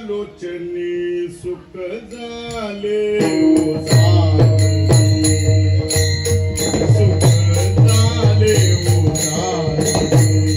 लोचनी सुख झाले ओ सासरी, सुख झाले ओ सासरी.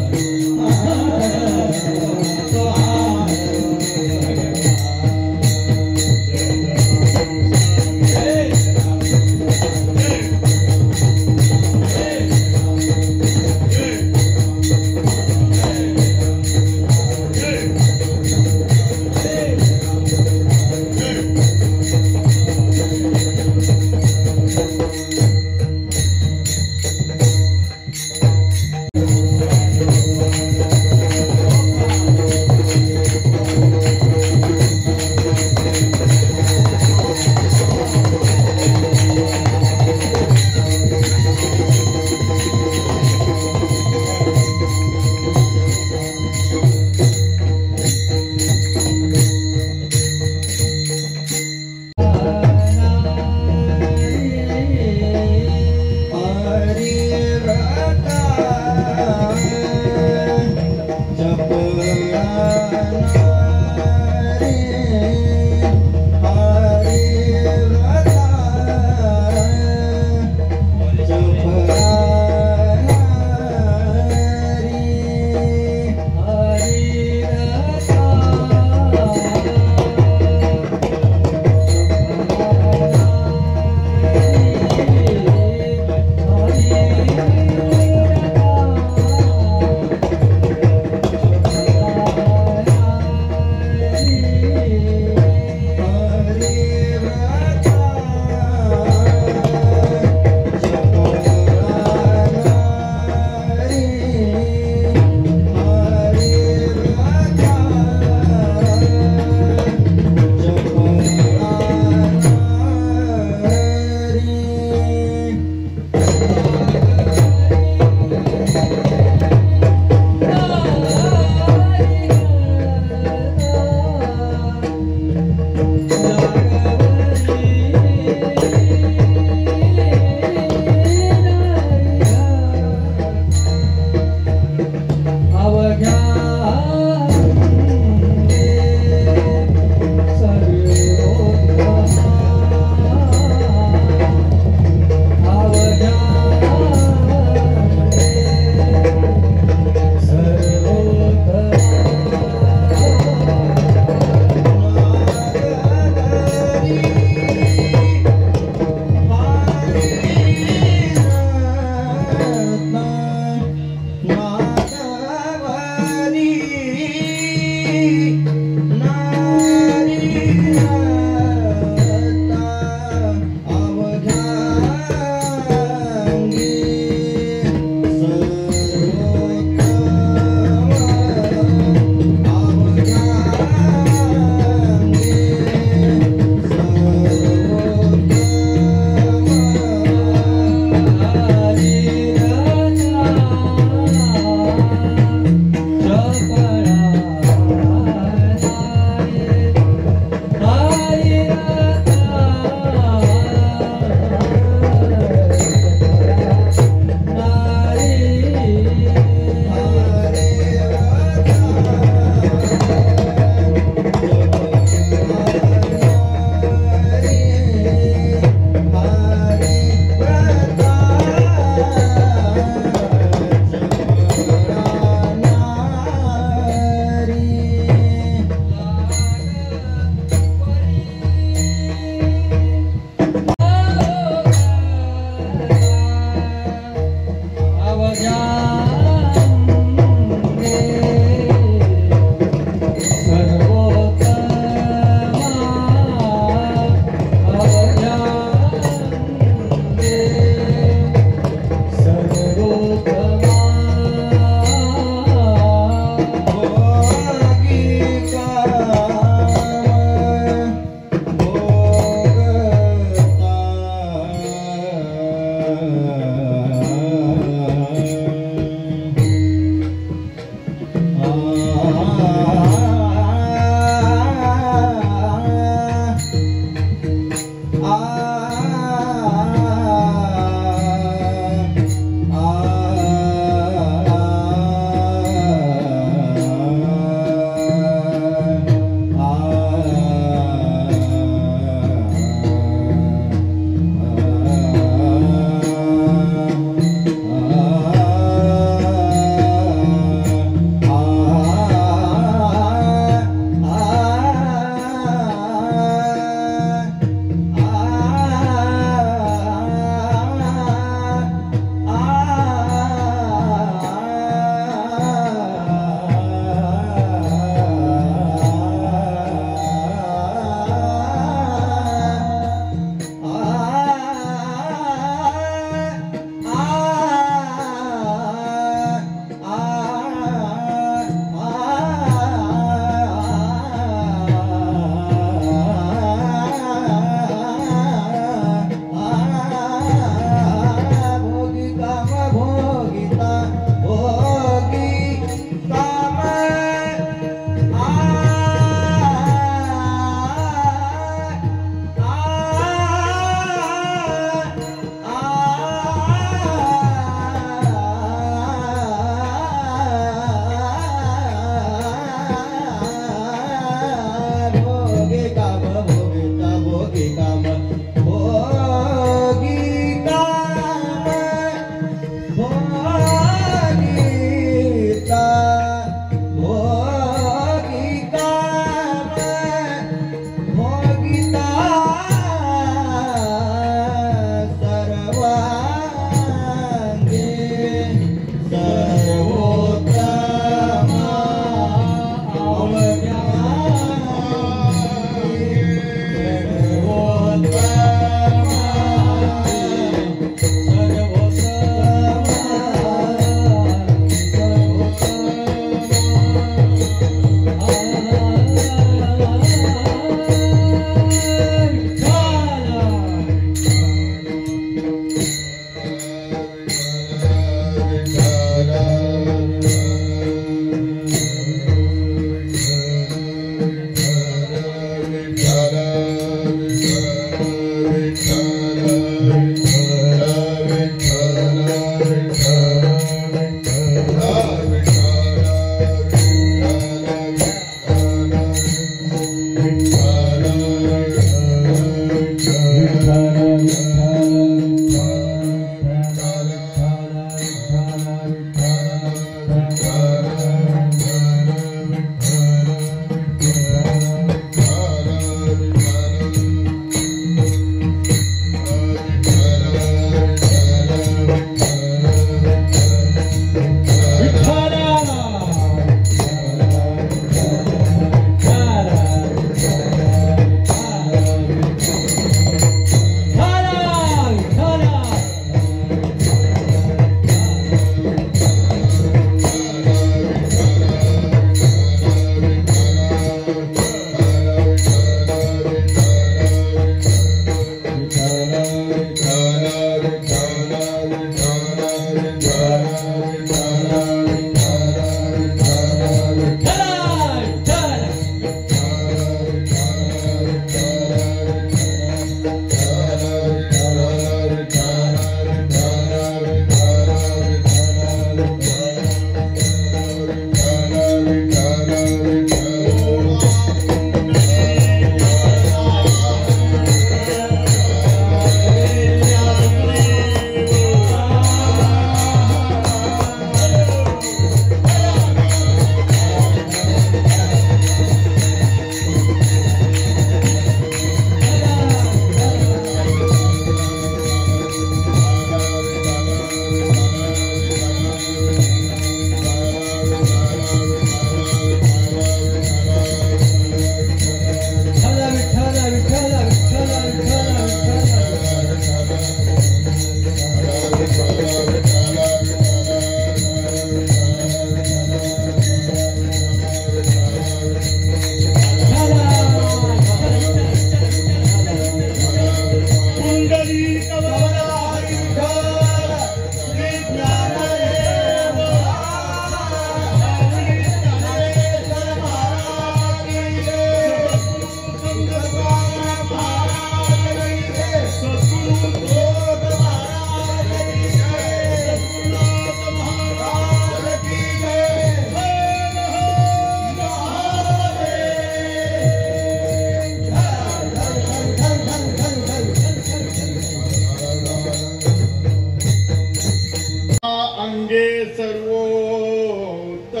अंगे सर्वोत्तम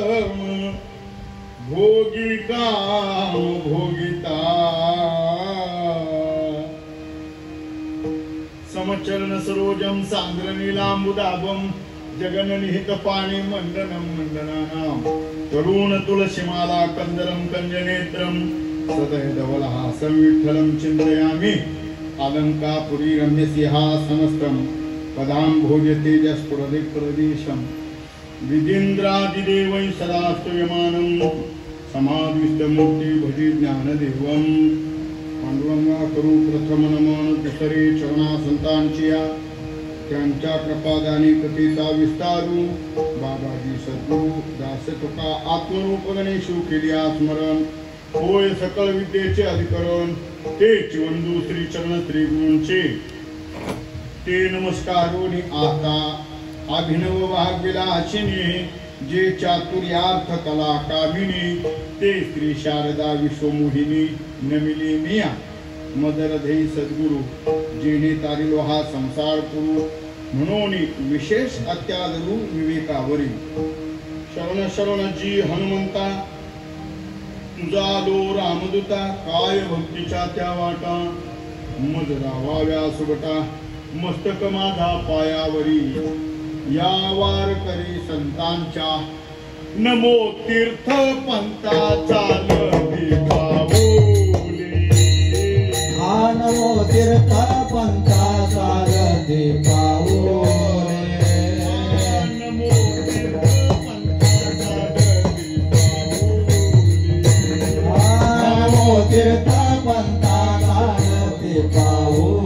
भोगी काम भोगिता समचरण सरोजम सांद्र नीलांबुदाभम जगननिहित पाणी मंडनम मंडनानां तरुण तुलसीमाला कंदरम कंजनेत्रम सदय धवलहासं विठ्ठलं चिन्तयामि अलंकापुरी रम्यसिंहासनस्थं पदां भोजतेजस्फुरदिप्रदेशं विदीन्द्रादिदेवैः सदा स्तूयमानं समाधिस्थमूर्ति भजे ज्ञानदेवं पांडुरंगा करू प्रथम नमन दुसरे चरणा संतांचिया त्यांच्या कृपादानी कथेचा विस्तारू बाबाजी सद्गुरु दास तुका आत्मरूप गणेशू केली स्मरण होय सकल विद्येचे अधिकरण ते चिवंदू श्री चरण श्री गुरूंचे ते नमस्कारोनी आता अभिनव भाग्यविलासिनी जे चातुर्यार्थ कला कामिनी ते श्री शारदा विश्वमोहिनी नमिली मिया मदरधे सद्गुरु जेणे तारिलो हा संसार पुरु म्हणून विशेष अत्यादरू विवेकावरी शरण शरण जी हनुमंता तुझा लो रामदूता काय भक्तीच्या त्या वाटा मज रावाव्या सुबटा मस्तक माझा पायावरी या वार करी संतांच्या नमो तीर्थ पंथा चालती पाऊले हा नमो तीर्थ पंथा चालती पाऊले नमो तीर्थ पंथा चालती पाऊले हा नमो तीर्थ पंथा चालती पाऊले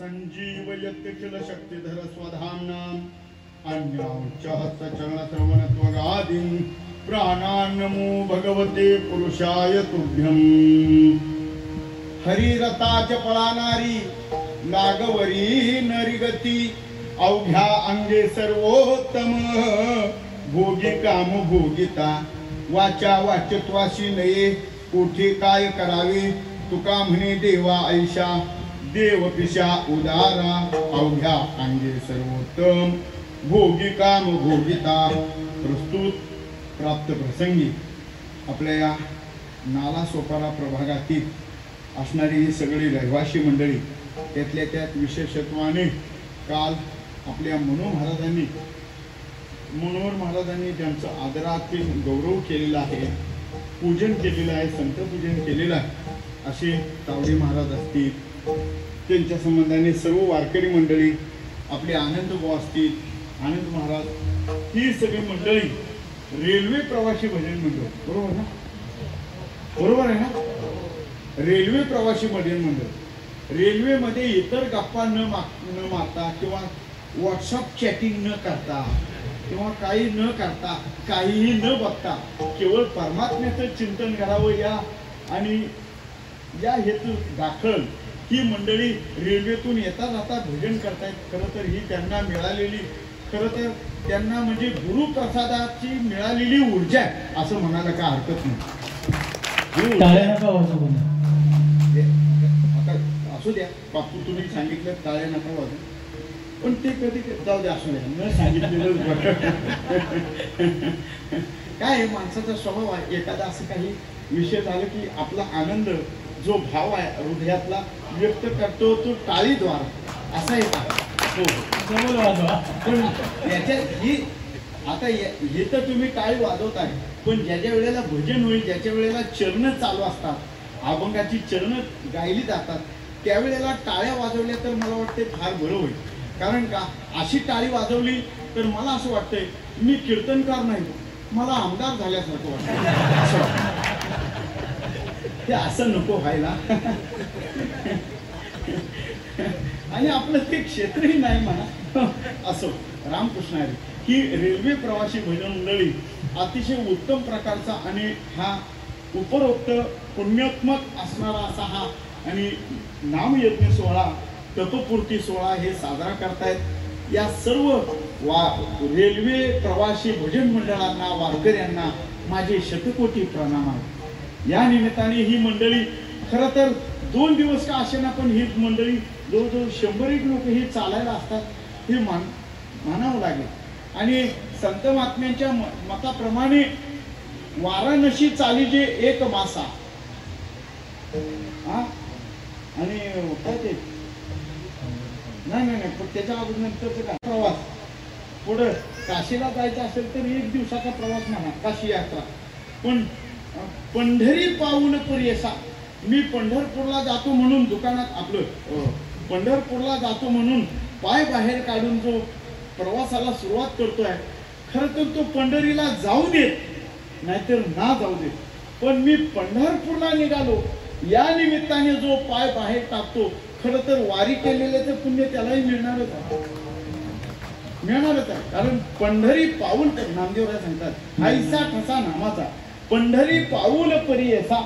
संजीवयत्यखिल शक्तिधर स्वधाम्नां अन्याश्चरणश्रवणत्वगादीन् प्राणान् नमो भगवते पुरुषाय तुभ्यं हरिरथाच पळाणारी लागवरी नरिगती अवघ्या अंगे सर्वोत्तम भोगी काम भोगिता वाचा वाच्यत्वाशी नये कोठे काय करावे तुका म्हणे देवा ऐशा देव पिशा उदारा अवघ्या अंगे सर्वोत्तम भोगी काम भोगिता प्रस्तुत प्राप्त प्रसंगी आपल्या या नाला सोपारा प्रभागातील असणारी ही सगळी रहिवासी मंडळी त्यातल्या त्यात विशेषत्वाने काल आपल्या मनोहर महाराजांनी ज्यांचं आदरातील गौरव केलेला आहे पूजन केलेलं आहे संत पूजन केलेलं आहे असे तावडे महाराज असतील त्यांच्या संबंधाने सर्व वारकरी मंडळी आपले आनंद भाऊ असतील आनंद महाराज ही सगळी मंडळी रेल्वे प्रवासी भजन मंडळ बरोबर ना बरोबर आहे ना रेल्वे प्रवासी भजन मंडळ रेल्वेमध्ये इतर गप्पा न मारता किंवा व्हॉट्सअप चॅटिंग न करता किंवा काही न करता काहीही न बघता केवळ परमात्म्याचं चिंतन करावं या आणि या हेतू दाखल ही मंडळी रेल्वेतून येता जाता भजन करतायत खरं तर ही त्यांना मिळालेली खरं तर त्यांना म्हणजे गुरुप्रसादाची मिळालेली ऊर्जा आहे असं म्हणायला काय हरकत नाही आता असू द्या बापू तुम्ही सांगितलं टाळ्या नका वाजू पण ते कधी जाऊ द्या असू द्या न सांगितलेलं काय आहे, माणसाचा स्वभाव आहे, एखादा असं काही विषय झालं की आपला आनंद जो भाव आहे हृदयातला व्यक्त करतो तो टाळीद्वारा असा एक हो. पण याच्यात ही आता हे तर तुम्ही टाळी वाजवताय, पण ज्याच्या वेळेला भजन होईल, ज्याच्या वेळेला चरण चालू असतात, अभंगाची चरण गायली जातात, त्यावेळेला टाळ्या वाजवल्या तर मला वाटते फार बरं होईल. कारण का अशी टाळी वाजवली तर मला असं वाटतंय मी कीर्तनकार नाही, मला आमदार झाल्यासारखं वाटतं. ते असं नको व्हायला. आणि आपलं ते क्षेत्रही नाही म्हणा. असो, रामकृष्ण हरी. ही रेल्वे प्रवासी भजन मंडळी अतिशय उत्तम प्रकारचा आणि हा उपरोक्त पुण्यात्मक असणारा असा हा आणि नामयज्ञ सोहळा, तपपूर्ती सोहळा हे साजरा करतायत. या सर्व रेल्वे प्रवासी भजन मंडळांना, वारकऱ्यांना माझे शतकोटी प्रणाम आहेत. या निमित्ताने ही मंडळी खरं तर 2 दिवस का असेना, पण ही मंडळी जवळजवळ 100 लोक ही चालायला असतात, हे मानावं लागेल. आणि संत महात्म्यांच्या मताप्रमाणे वाराणसी चालीचे 1 मासा आणि काय ते नाही पण त्याच्या अगोदर नंतरचा काय प्रवास, पुढं काशीला जायचं असेल तर 1 दिवसाचा प्रवास म्हणा, काशी यात्रा. पण पंढरी पाऊल पर्यसा, मी पंढरपूरला जातो म्हणून दुकानात आपलं पंढरपूरला जातो म्हणून पाय बाहेर काढून जो प्रवासाला सुरुवात करतोय, खरं तर तो पंढरीला जाऊ देत नाहीतर ना जाऊ देत, पण मी पंढरपूरला निघालो या निमित्ताने जो पाय बाहेर टाकतो, खरं तर वारी केलेलं पुण्य त्यालाही मिळणारच आहे. कारण पंढरी पाऊल, नामदेवराय सांगतात हायसा ठसा नामाचा, पंढरी पाऊल पर्यसा.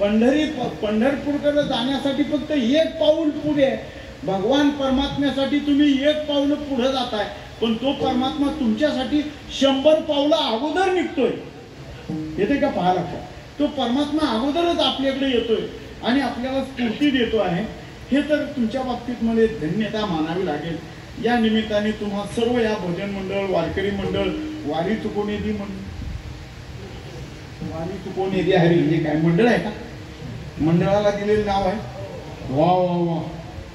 पंढरपूरकडे जाण्यासाठी फक्त 1 पाऊल पुढे आहे. भगवान परमात्म्यासाठी तुम्ही 1 पाऊल पुढे जाताय, पण तो परमात्मा तुमच्यासाठी 100 पावलं अगोदर निघतोय. येते का पाहायला? तो परमात्मा अगोदरच आपल्याकडे येतोय आणि आपल्याला स्फूर्ती देतो आहे. हे तर तुमच्या बाबतीत मला धन्यता मानावी लागेल. या निमित्ताने तुम्हा सर्व या भजन मंडळ, वारकरी मंडळ, वारी चुकवणेदी मंडळ, वारी चुकवणेदी हरी हे काय मंडळ आहे का? मंडळाला दिलेलं नाव आहे. वा वा वा.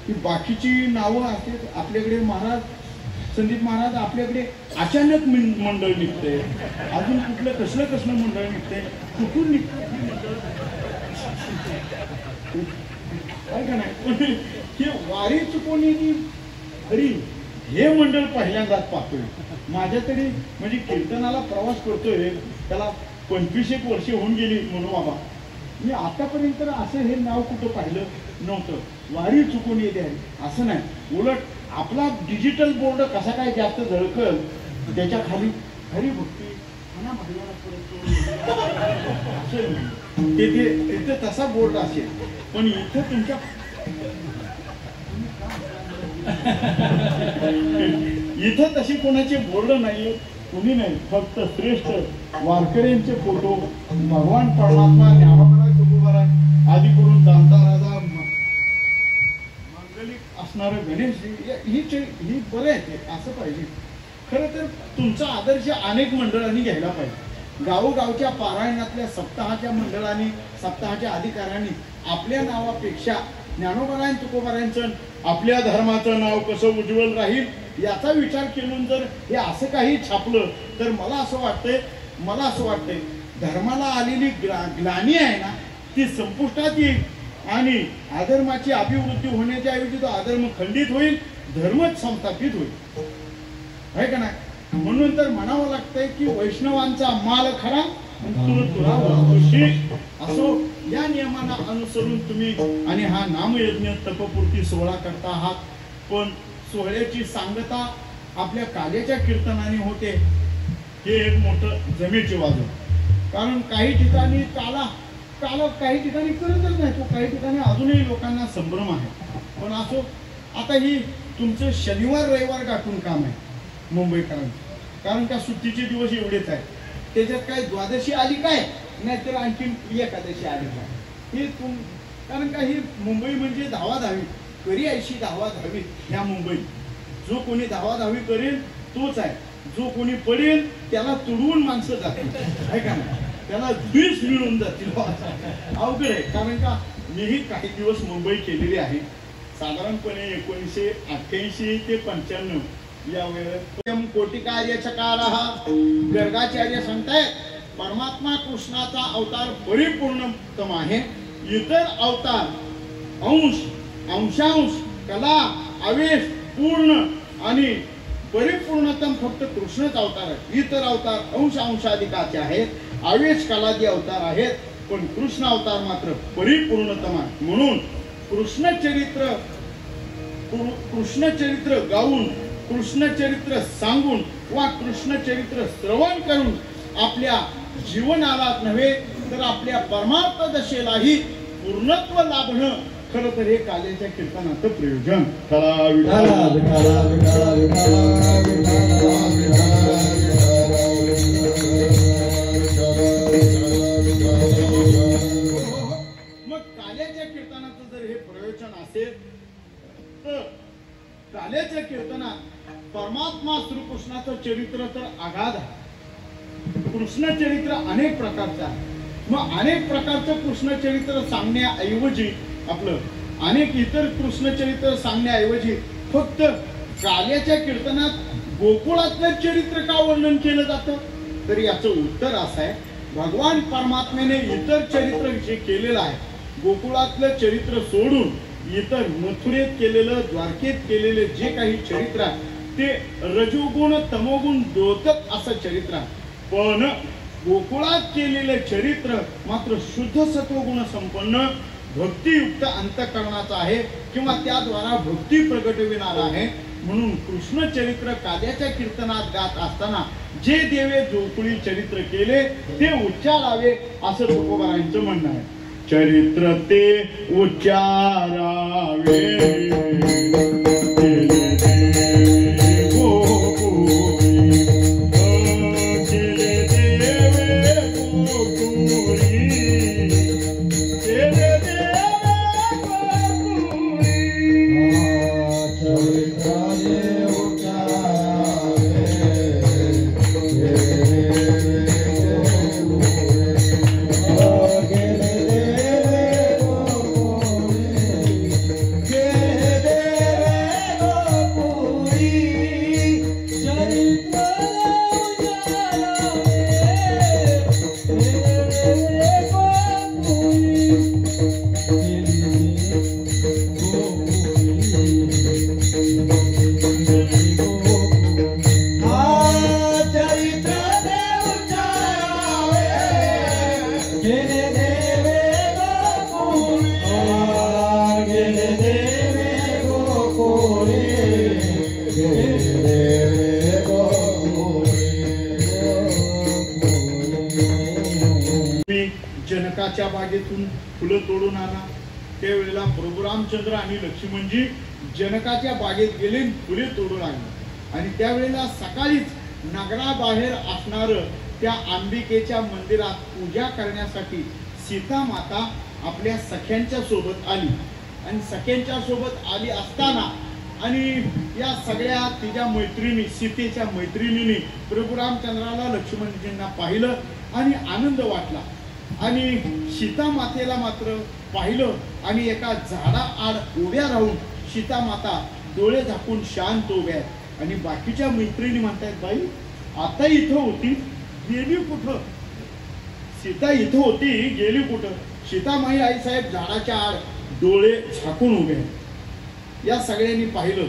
ही बाकीची नावं असते आपल्याकडे. महाराज संदीप महाराज आपल्याकडे अचानक मंडळ निघते, अजून कुठलं कसलं मंडळ निघते, कुठून निघते काय का नाही. पण हे वारी चुकवणेदी हरी हे मंडळ पहिल्यांदाच पाहतोय. माझ्या तरी म्हणजे कीर्तनाला प्रवास करतोय त्याला 25 वर्षे होऊन गेली म्हणून बाबा, मी आतापर्यंत असं हे नाव कुठं पाहिलं नव्हतं. वारी चुकून येते आहे असं नाही. उलट आपला डिजिटल बोर्ड कसा काय जास्त झळकल त्याच्या खाली हरी भक्ती तिथे तसा बोर्ड असेल. पण इथं तुमच्या इथं तशी कोणाचे बोर्ड नाहीये, कुणी नाही. फक्त श्रेष्ठ वारकऱ्यांचे फोटो, भगवान परमात्मा, ज्ञानोबा तुकोबाराय आदी करून दांता राजा, मांगलिक असणारं गणेश ही बरे आहे. असं पाहिजे. खरं तर तुमचा आदर्श अनेक मंडळांनी घ्यायला पाहिजे. गावोगावच्या पारायणातल्या सप्ताहाच्या मंडळांनी, सप्ताहाच्या अधिकाऱ्यांनी आपल्या नावापेक्षा ज्ञानोबाराय तुकोबारायांचं, आपल्या धर्माचं नाव कसं उज्ज्वल राहील याचा विचार केला जर हे असं काही छापलं तर मला असं वाटतंय धर्माला आलेली ग्लानी आहे ना ती संपुष्टात येईल आणि अधर्माची अभिवृद्धी होण्याच्या ऐवजी तो अधर्म खंडित होईल, धर्मच संस्थापित होईल. आहे का नाही? म्हणून तर म्हणावं लागतंय की वैष्णवांचा माल खरा असो. या नियमांना अनुसरून तुम्ही आणि हा नामयज्ञ तपपूर्ती सोहळा करता आहात. पण सोहळ्याची सांगता आपल्या काल्याच्या कीर्तनाने होते, हे एक मोठं जमेची बाजू. कारण काही ठिकाणी काला काही ठिकाणी करतच नाही, तो काही ठिकाणी अजूनही लोकांना संभ्रम आहे. पण असो, आता ही तुमचं शनिवार रविवार गाठून काम आहे मुंबईकरांचं. कारण का सुट्टीचे दिवस एवढेच आहेत. त्याच्यात काय द्वादशी आली काय, नाहीतर आणखी एकादशी आली काय, हे कारण का ही मुंबई म्हणजे धावाधावी करी ऐशी धावाधावी. ह्या मुंबईत जो कोणी धावाधावी करेल तोच आहे. जो कोणी पडेल त्याला तुडवून माणसं जातील, आहे का नाही, त्याला द्वेष मिळून जातील. अवघड आहे. कारण का मीही काही दिवस मुंबई केलेली आहे. साधारणपणे 1988 ते 95 या वेळेत कोटिकार्य चकारः गर्गाचार्य सांगतायत परमात्मा कृष्णाचा अवतार परिपूर्णतम आहे. इतर अवतार अंश अंशांश कला आवेश पूर्ण आणि परिपूर्णतम फक्त कृष्णच अवतार आहे. इतर अवतार अंश अंशाधिकाचे आहेत, आवेश कलादी अवतार आहेत, पण कृष्ण अवतार मात्र परिपूर्णतम आहे. म्हणून कृष्णचरित्र गाऊन, कृष्णचरित्र सांगून वा कृष्णचरित्र श्रवण करून आपल्या जीवनालाच नव्हे तर आपल्या परमार्थ दशेलाही पूर्णत्व लाभणं खरं तर हे काल्याच्या कीर्तनाचं प्रयोजन. मग काल्याच्या कीर्तनाचं जर हे प्रयोजन असेल तर काल्याच्या कीर्तनात परमात्मा श्रीकृष्णाचं चरित्र तर अगाध आहे. कृष्ण चरित्र अनेक प्रकारचं आहे. मग अनेक प्रकारचं कृष्ण चरित्र सांगण्याऐवजी अनेक इतर कृष्ण चरित्र सांगण्याऐवजी फक्त काल्याच्या कीर्तनात गोकुळातलं चरित्र का वर्णन केलं जातं, तर याचं उत्तर असं आहे, भगवान परमात्म्याने इतर चरित्र जे केलेलं आहे, गोकुळातलं चरित्र सोडून इतर मथुरेत केलेलं, द्वारकेत केलेले जे काही चरित्र आहे ते रजोगुण तमोगुण द्योतक असं चरित्र आहे. पण गोकुळात केलेले चरित्र मात्र शुद्ध सत्वगुण संपन्न भक्तियुक्त अंतःकरणाचं आहे किंवा त्याद्वारा भक्ती प्रगटविणार आहे. म्हणून कृष्ण चरित्र काल्याच्या कीर्तनात गात असताना जे देवे गोकुळी चरित्र केले ते उच्चारावे असं तुकोबारांचं म्हणणं आहे. चरित्र ते उच्चारावे जनकाच्या बागेतून फुलं तोडून आणा. त्यावेळेला प्रभू रामचंद्र आणि लक्ष्मणजी जनकाच्या बागेत गेले, फुले तोडून आणली. आणि त्यावेळेला सकाळीच नगराबाहेर असणार त्या अंबिकेच्या मंदिरात पूजा करण्यासाठी सीता माता आपल्या सख्यांच्या सोबत आली. आणि सख्यांच्या सोबत आली असताना आणि या सगळ्या तिच्या मैत्रिणी, सीतेच्या मैत्रिणींनी प्रभू रामचंद्राला लक्ष्मणजींना पाहिलं आणि आनंद वाटला. आणि सीता मातेला मात्र पाहिलं आणि एका झाडाआड उभ्या राहून सीता माता डोळे झाकून शांत उभ्या आहेत. आणि बाकीच्या मैत्रिणी म्हणतायत, बाई आता इथं होती गेली कुठं, सीता इथं होती गेली कुठं. सीतामाई आई साहेब झाडाच्या आड डोळे झाकून उभे आहेत. या सगळ्यांनी पाहिलं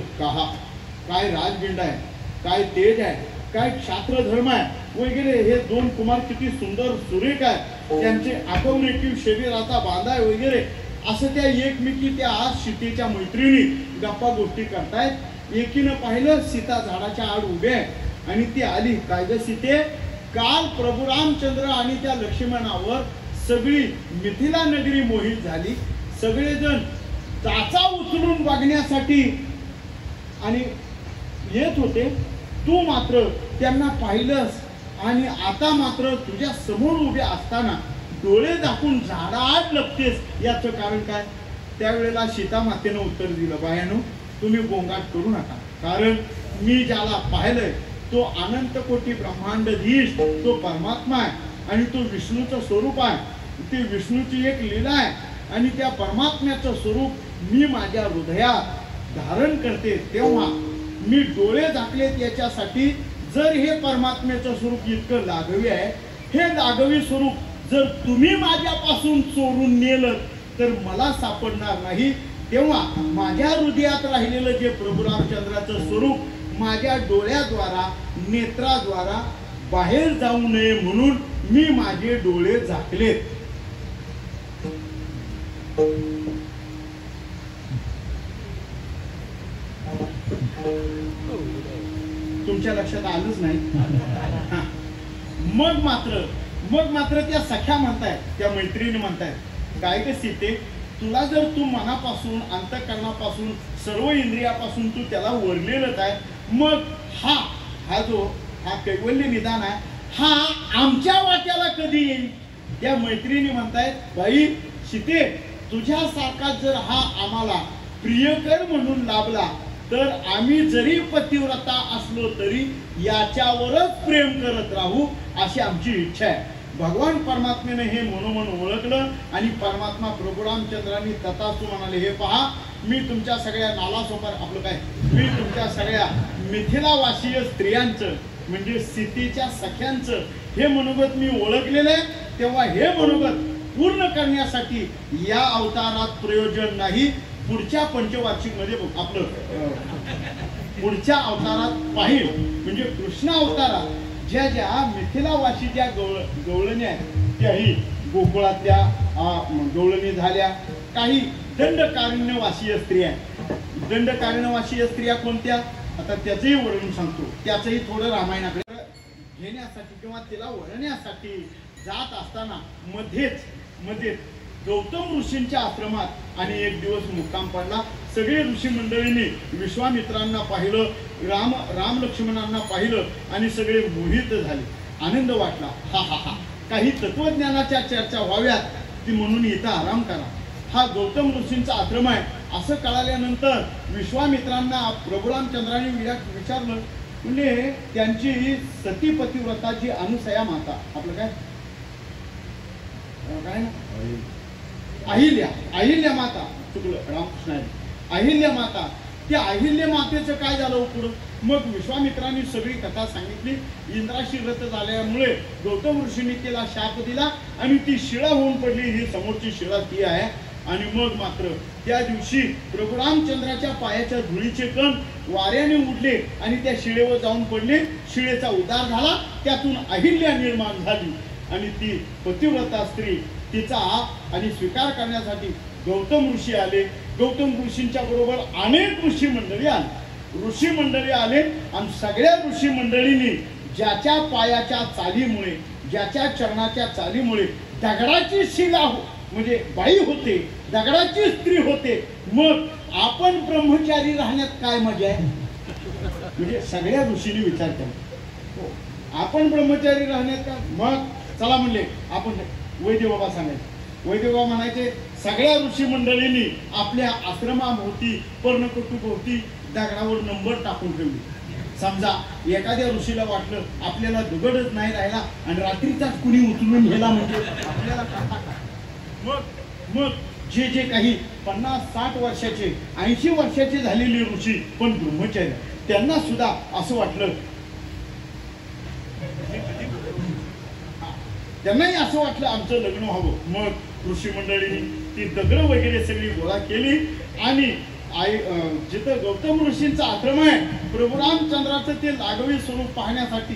काय राजबिंड आहे, काय तेज आहे, काय क्षात्र धर्म आहे वगैरे. हे दोन कुमार किती सुंदर सुरेख आहे, त्यांचे आठवरेखीव शरीराचा बांधाय वगैरे असं त्या एकमेकी त्या आज सीतेच्या मैत्रिणी गप्पा गोष्टी करतायत. एकीनं पाहिलं सीता झाडाच्या आड उभे आहे आणि ती आली. काय ग सीते, काल प्रभू रामचंद्र आणि त्या लक्ष्मणावर सगळी मिथिला नगरी मोहित झाली. सगळेजण चाचा उचलून बघण्यासाठी आणि येत होते, तू मात्र त्यांना पाहिलंस आणि आता मात्र तुझ्या समोर उभे असताना डोळे दाखवून झाडाआड लपतेस, याचं कारण काय. त्यावेळेला सीता मातेनं उत्तर दिलं, बायानो तुम्ही गोंगाट करू नका, कारण मी ज्याला पाहिलंय तो अनंत कोटी ब्रह्मांडधीश तो परमात्मा आहे आणि तो विष्णूचं स्वरूप आहे. ती विष्णूची एक लीला आहे आणि त्या परमात्म्याचं स्वरूप मी माझ्या हृदयात धारण करते. तेव्हा मी डोळे झाकलेत याच्यासाठी, जर हे परमात्म्याचं स्वरूप इतकं लागवी आहे, हे लागवी स्वरूप जर तुम्ही माझ्यापासून चोरून नेलं तर मला सापडणार नाही. तेव्हा माझ्या हृदयात राहिलेलं जे प्रभू रामचंद्राचं स्वरूप माझ्या डोळ्याद्वारा नेत्राद्वारा बाहेर जाऊ नये म्हणून मी माझे डोळे झाकलेत. तुमच्या लक्षात आलंच नाही. मग मात्र त्या सख्या म्हणतायत, त्या मैत्रिणी म्हणतायत, काय ग सीते, तुला जर तू मनापासून अंतःकरणापासून सर्व इंद्रियापासून तू त्याला वरलेलंच आहे, मग हा कैवल्य निदान आहे, हा आमच्या वाट्याला कधी येईल? त्या मैत्रिणी म्हणतायत, बाई सीते, तुझ्यासारखा जर हा आम्हाला प्रियकर म्हणून लाभला तर आम्ही जरी पतिव्रता असलो तरी याच्यावरच प्रेम करत राहू अशी आमची इच्छा आहे. भगवान परमात्म्याने हे मनोमन ओळखलं आणि परमात्मा प्रभू रामचंद्रांनी तथास्तु म्हणाले, हे पहा, मी तुमच्या सगळ्या मी तुमच्या सगळ्या मिथिलावासीय स्त्रियांचं म्हणजे सीतेच्या सख्यांचं हे मनोगत मी ओळखलेलं आहे. तेव्हा हे मनोगत पूर्ण करण्यासाठी या अवतारात प्रयोजन नाही, पुढच्या पंचवार्षिक मध्ये पुढच्या अवतारात पाहिल. म्हणजे कृष्ण अवतारात ज्या ज्या मिथिलावासी ज्या गवळणी आहेत त्याही गोकुळातल्या गवळणी झाल्या. काही दंडकारण्यवासीय स्त्रिया, दंडकारण्यवासीय स्त्रिया कोणत्या, आता त्याचंही वर्णन सांगतो. त्याचंही थोडं रामायणाकडे घेण्यासाठी किंवा तिला वळण्यासाठी जात असताना मध्येच गौतम ऋषींच्या आश्रमात आणि एक दिवस मुक्काम पडला. सगळे ऋषी मंडळींनी विश्वामित्रांना पाहिलं, राम लक्ष्मणांना पाहिलं आणि सगळे मोहित झाले. आनंद वाटला. हा काही तत्वज्ञानाच्या चर्चा व्हाव्यात ती म्हणून इथं आराम करा. हा गौतम ऋषींचा आश्रम आहे असं कळाल्यानंतर विश्वामित्रांना प्रभू रामचंद्रांनी विचारलं. म्हणजे त्यांची सती पतिव्रता जी अनुसया माता, आपलं काय अहिल्या माता, चुकलं रामकृष्ण, अहिल्या माता, त्या अहिल्या मातेचं काय झालं पुढं? मग विश्वामित्रांनी सगळी कथा सांगितली. इंद्राशी रथ झाल्यामुळे गौतम ऋषींनी तिला शाप दिला आणि ती शिळा होऊन पडली. ही समोरची शिळा ती आहे. आणि मग मात्र त्या दिवशी प्रभू रामचंद्राच्या पायाच्या धुळीचे कण वाऱ्याने उडले आणि त्या शिळेवर जाऊन पडले. शिळेचा उद्धार झाला, त्यातून अहिल्या निर्माण झाली आणि ती पतिव्रता स्त्री तिचा आणि स्वीकार करण्यासाठी गौतम ऋषी आले. गौतम ऋषींच्या बरोबर अनेक ऋषी मंडळी आले आणि सगळ्या ऋषी मंडळींनी ज्याच्या पायाच्या चालीमुळे, ज्याच्या चरणाच्या चालीमुळे दगडाची शिला म्हणजे बाई होते, दगडाची स्त्री होते, मग आपण ब्रह्मचारी राहण्यात काय मजा आहे? म्हणजे सगळ्या ऋषींनी विचार केला, आपण ब्रह्मचारी राहण्यात का? मग चला म्हणले आपण वैद्य बाबा सांगायचे. वैद्य बाबा म्हणायचे, सगळ्या ऋषी मंडळींनी आपल्या आश्रमाभोवती पर्णकटूभोवती दगडावर नंबर टाकून ठेवली. समजा एखाद्या ऋषीला वाटलं आपल्याला दगडच नाही राहिला आणि रात्रीचाच कुणी उचलून गेला म्हणजे आपल्याला टाका. मग जे जे काही 50-60 वर्षाचे 80 वर्षाचे झालेले ऋषी पण ब्रह्मचारी, त्यांना सुद्धा असं वाटलं, त्यांनाही असं वाटलं आमचं लग्न व्हावं. मग ऋषी मंडळींनी ती दगड वगैरे सगळी गोळा केली आणि जिथं गौतम ऋषींचा आश्रम आहे, प्रभू रामचंद्राचं ते लागवी स्वरूप पाहण्यासाठी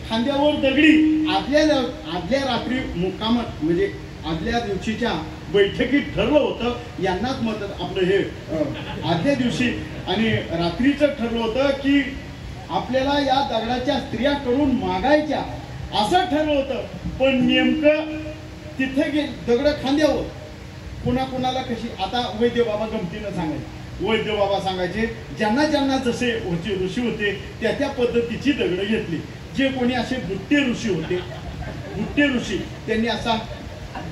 खांद्यावर दगडी आदल्या रात्री मुक्काम म्हणजे आदल्या दिवशीच्या बैठकीत ठरलं होतं. यांनाच मत आपलं हे आदल्या दिवशी आणि रात्रीचं ठरलं होतं की आपल्याला या दगडाच्या स्त्रिया करून मागायच्या असं ठरलं होतं. पण नेमकं तिथे दगड खांद्यावर कोणाला कशी, आता वैद्य बाबा गमतीनं सांगायचे. वैद्य बाबा सांगायचे, ज्यांना ज्यांना जसे ऋषी होते त्या पद्धतीची दगड घेतली. जे कोणी असे बुट्टे ऋषी त्यांनी असा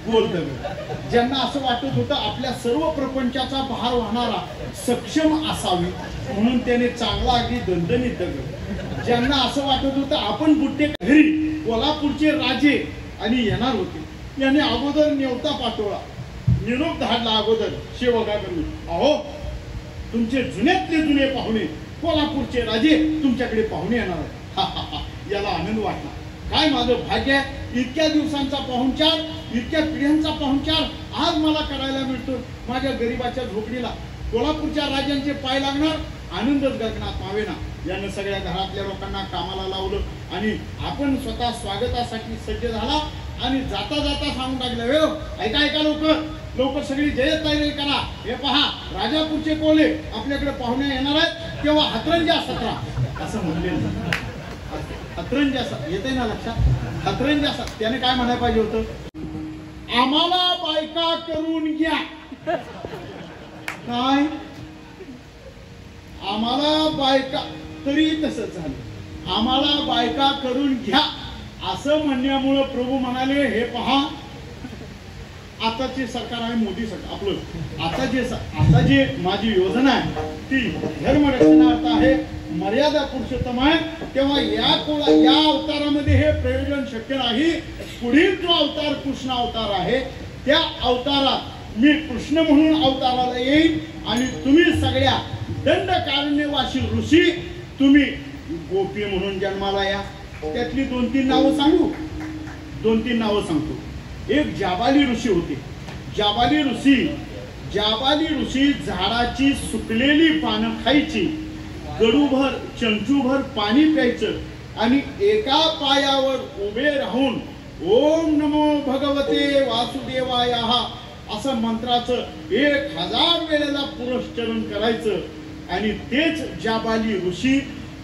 गोल दगड, ज्यांना असं वाटत होतं आपल्या सर्व प्रपंचाचा भार वाहणारा सक्षम असावी म्हणून त्याने चांगला अगदी दणदणीत दगड, ज्यांना असं वाटत होतं आपण बुट्टे घरी कोल्हापूरचे राजे आणि येणार होते, याने अगोदर नेवता पाठवला, निरोप धाडला अगोदर शेवगाकडून, अहो तुमचे जुन्यातले जुने पाहुणे कोल्हापूरचे राजे तुमच्याकडे पाहुणे येणार आहेत. याला आनंद वाटला. काय माझं भाग्य आहे, इतक्या दिवसांचा पाहुणचार, इतक्या पिढ्यांचा पाहुणचार आज मला करायला मिळतो. माझ्या गरीबाच्या झोपडीला कोल्हापूरच्या राजांचे पाय लागणार, आनंदच गगनात मावेना. यानं सगळ्या घरातल्या लोकांना कामाला लावलं आणि आपण स्वतः स्वागतासाठी सज्ज झाला आणि जाता जाता सांगून टाकलं, ऐका ऐका लवकर सगळी जय्यत तयारी करा. हे पहा, राजापूरचे कोले आपल्याकडे पाहुणे येणार आहेत, तेव्हा हतरंजा सत्रा असं म्हणले. हतरंजा येते ना लक्षात? हतरंजा त्याने काय म्हणायला पाहिजे होतं, आम्हाला बायका करून घ्या. काय आम्हाला बायका, तरी तसंच झालं, आम्हाला बायका करून घ्या असं म्हणण्यामुळं प्रभू म्हणाले, हे पहा आताचे सरकार आहे, मोदी सरकार आपलं, आता जे माझी योजना आहे ती धर्मरक्षणार्थ आहे, मर्यादा पुरुषोत्तम आहे. तेव्हा या अवतारामध्ये हे प्रयोजन शक्य नाही. पुढील जो अवतार कृष्ण अवतार आहे त्या अवतारात मी कृष्ण म्हणून अवताराला येईल आणि तुम्ही सगळ्या दंडकारण्यवासी ऋषी तुम्ही गोपी म्हणून जन्माला या. त्यातली 2-3 नावं सांगू, 2-3 नावं सांगतो. एक जाबाली ऋषी होते. जाबाली ऋषी झाडाची सुकलेली पानं खायची, गडूभर चंचूभर पाणी प्यायचं आणि एका पायावर उभे राहून ओम नमो भगवते वासुदेवाय असं मंत्राचं 1000 वेळेला पुरस्चरण करायचं. आणि तेच जाबाली ऋषी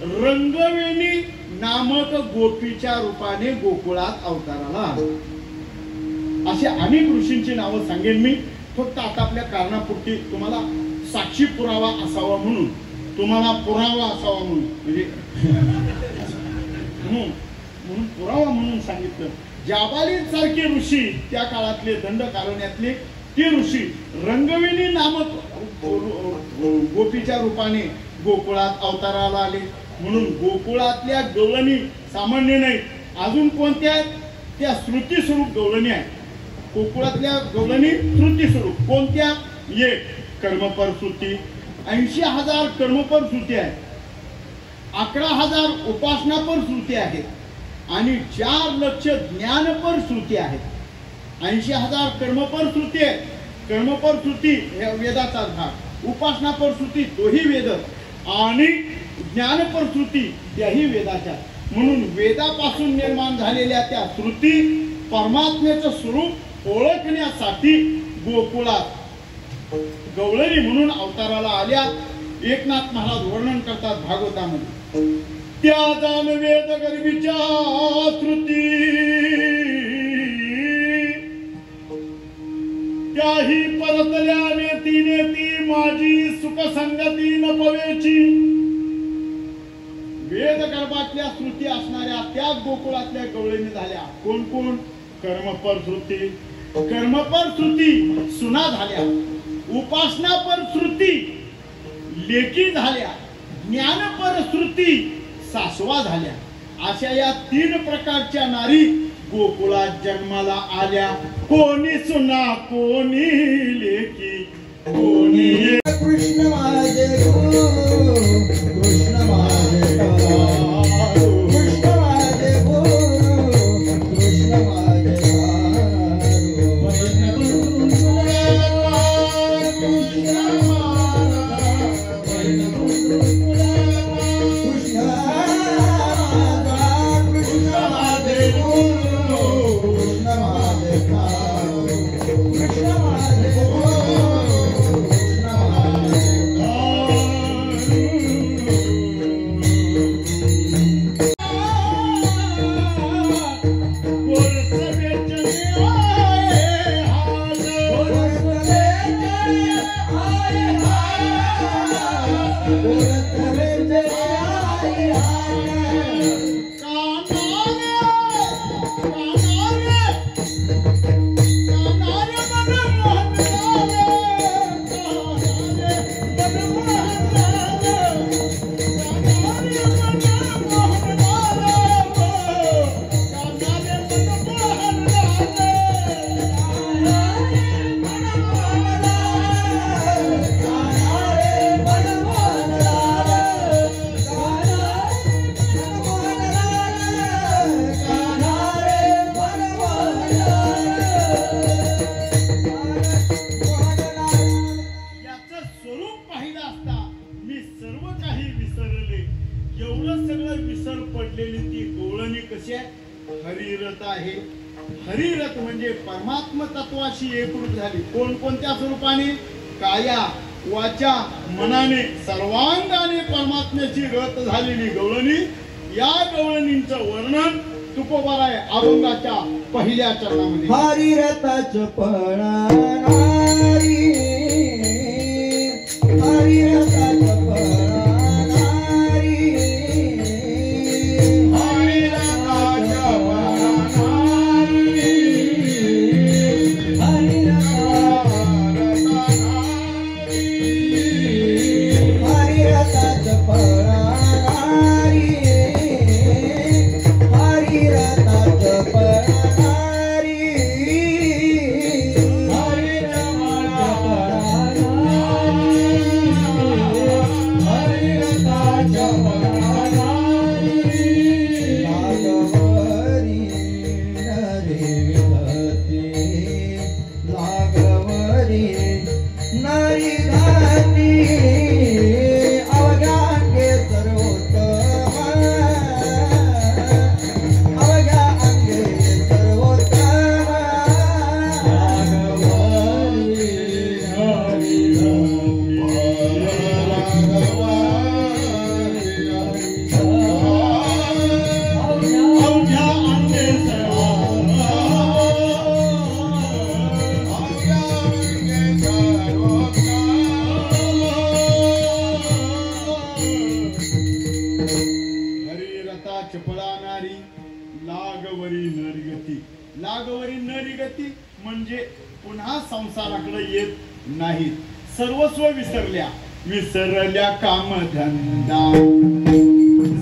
रंगवेणी नामक गोपीच्या रूपाने गोकुळात अवताराला आले. असे अनेक ऋषींची नावं सांगेन मी, फक्त आता आपल्या कारणापुरती तुम्हाला साक्षी पुरावा असावा म्हणून, तुम्हाला पुरावा असावा म्हणून, म्हणजे म्हणून पुरावा म्हणून सांगितलं. जाबाली सारखे ऋषी त्या काळातले दंडकारण्यातले ते ऋषी रंगवेणी नामक गोपीच्या रूपाने गोकुळात अवताराला आले. म्हणून गोकुळातल्या गवळणी सामान्य नाही, अजून कोणत्या आहेत त्या श्रुती स्वरूप गवळणी आहेत. गोकुळातल्या गवळणी श्रुती स्वरूप कोणत्या, एक कर्मपर श्रुती, 80,000 कर्मपर श्रुती आहेत, 11,000 उपासनापर श्रुती आहेत आणि 4 लक्ष ज्ञानपर श्रुती आहेत. 80,000 कर्मपर श्रुती आहे. कर्मपर श्रुती हे वेदाचा भाग, उपासनापर श्रुती तोही वेद आणि ज्ञानपर श्रुती त्याही वेदाच्या. म्हणून वेदापासून निर्माण झालेल्या त्या श्रुती परमात्म्याचं स्वरूप ओळखण्यासाठी गोकुळात गवळणी म्हणून अवताराला आल्या. एकनाथ महाराज वर्णन करतात भागवतामध्ये, त्या जाण वेद गर्भीच्या श्रुती त्याही परतल्याने तिने ती माझी सुख संगती न पवेची. वेद गर्भातल्या श्रुती असणाऱ्या त्या गोकुळातल्या गवळणी झाल्या. कोण कोण? कर्मपर श्रुती, कर्मपर श्रुती सुना झाल्या, उपासनापर श्रुती लेकी झाल्या, ज्ञानपर श्रुती सासवा झाल्या. अशा या 3 प्रकारच्या नारी गोकुळात जन्माला आल्या. कोणी सुना, कोणी लेकी, कोणी कृष्ण माझे गुरु, कृष्ण माझे गुरु, कृष्ण माझे गुरु, कृष्ण माझे परमात्म तत्वाशी एकरूप झाली. कोणकोणत्या स्वरूपाने? काया वाचा मनाने सर्वांगाने परमात्म्याची रत झालेली गवळणी. या गवळणींचं वर्णन तुकोबाराय अभंगाच्या पहिल्या चरणामध्ये. हरी रथाच पळणारी, हरी रथाच पळणारी, हरी रथाच्या पळणारी, हरी रथाच पळणारी, हरी रथाच पळणारी, हरी रथाच पळणारी, लागवरी नरे विधते, लागवरी नरी धाती, अवघ्यांगे सर्वोत्तम, अवघ्यांगे सर्वोत्तम, लागवरी नरी अवघ्या अंगे हरिरथाच पळणारी, लागवरी नरगती. लागवरी नरगती म्हणजे पुन्हा संसाराकडे येत नाहीत. सर्वस्व विसरल्या कामधंदा,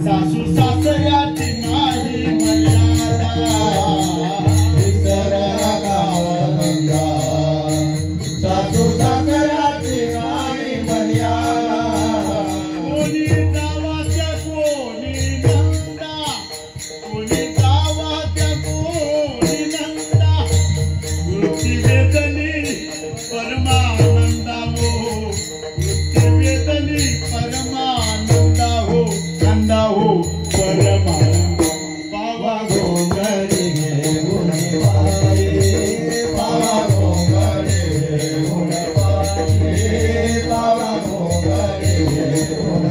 सासू सासऱ्याची नाही मर्यादा, विसरला कामधंदा, सासू सासऱ्याची नाही मर्यादा, कोणी जावाच्या कोणी नंदा, कोणी जावाच्या कोणी नंदा, वृत्ती वेदनी परमानंदा हो, वृत्ती वेदनी परमानंदा हो, नंदा हो परमानंद. बाबा गोंगडी घेऊन पाये, बाबा गोंगडी घेऊन पाये, बाबा गोंगडी घेऊन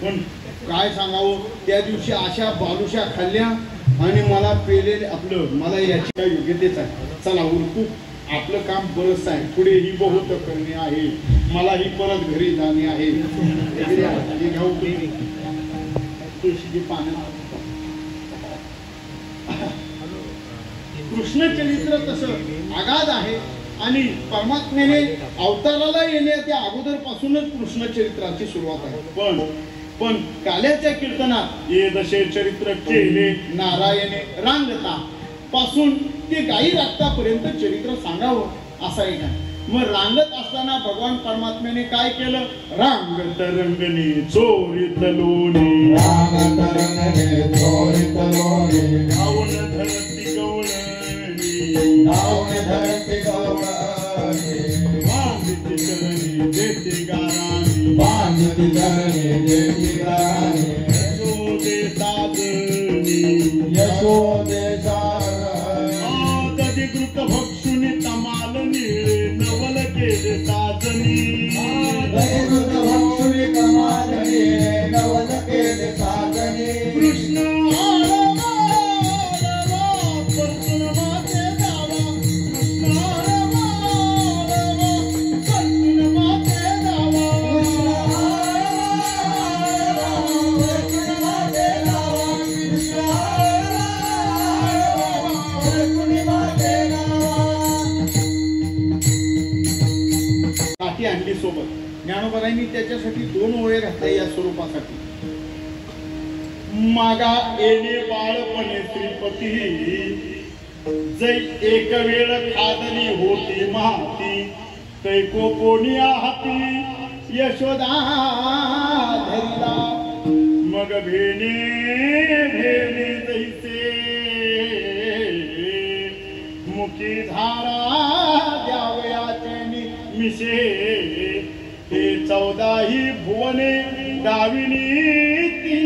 पण काय सांगावं, त्या दिवशी अशा बालुशा खाल्ल्या आणि मला पेलेले आपलं मला याची काय योग्यतेच आहे. चला उरकू, आपलं काम बरंच आहे, पुढे ही बहुत करणे आहे, मला ही परत घरी जाणे आहे. तुळशीची पानं कृष्ण चरित्र तसं अगाध आहे आणि परमात्म्याने अवताराला येण्याच्या अगोदरपासूनच कृष्ण चरित्राची सुरुवात आहे. पण काल्याच्या कीर्तनात ये दशे चरित्र केले नारायणे रांगता पासून ते गाई राखतापर्यंत चरित्र सांगावं असा एक आहे. मग रांगत असताना भगवान परमात्म्याने काय केलं? रांगत रंगणी चोरीत लोणी रांगत रंगणी चोरीत लोणी धावून धरती गवळणी धावून धरती गवळणी बांधिती चरणी देती गाराणी बांधिती चरणी देती गाराणी यशोदे साजणी यशोदे साजणी आदधिकृत भक्षुनी तमाल निळे नवल केले साजणी अधिकृत भक्षुनी तमाल निळे नवल केले साजणी कृष्ण आणली सोबत. ज्ञानोबारायांनी त्याच्यासाठी 2 ओळे घातल्या या स्वरूपासाठी. मागा येणे बाळपणे श्रीपती जै एक वेळ खादली होती माती कैको कोणी हाती यशोदा धरला मग भेणे भेणे जैसे मुखी धारा द्यावयाचे मिशे ते 14ही भुवने डाविणी ती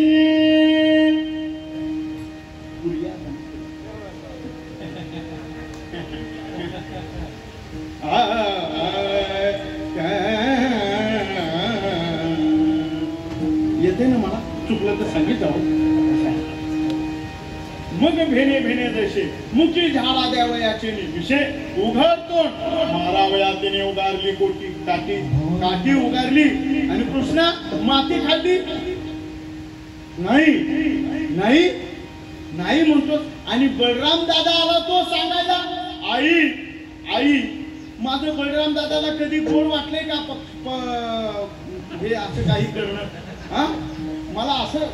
येते ना मला चुकलं तर सांगितलं. मग भेणे भेणे जैसे मुखी झाडा द्यावयाचे विषय उघडतो मारावया तिने उगारली कोटी काठी काठी उगारली आणि कृष्णा माती खाल्ली नाही नाही नाही म्हणतो. आणि बलराम दादा आला तो सांगायला आई आई माझं बलराम दादाला कधी गोड वाटले का हे असं काही करणं? हा मला असं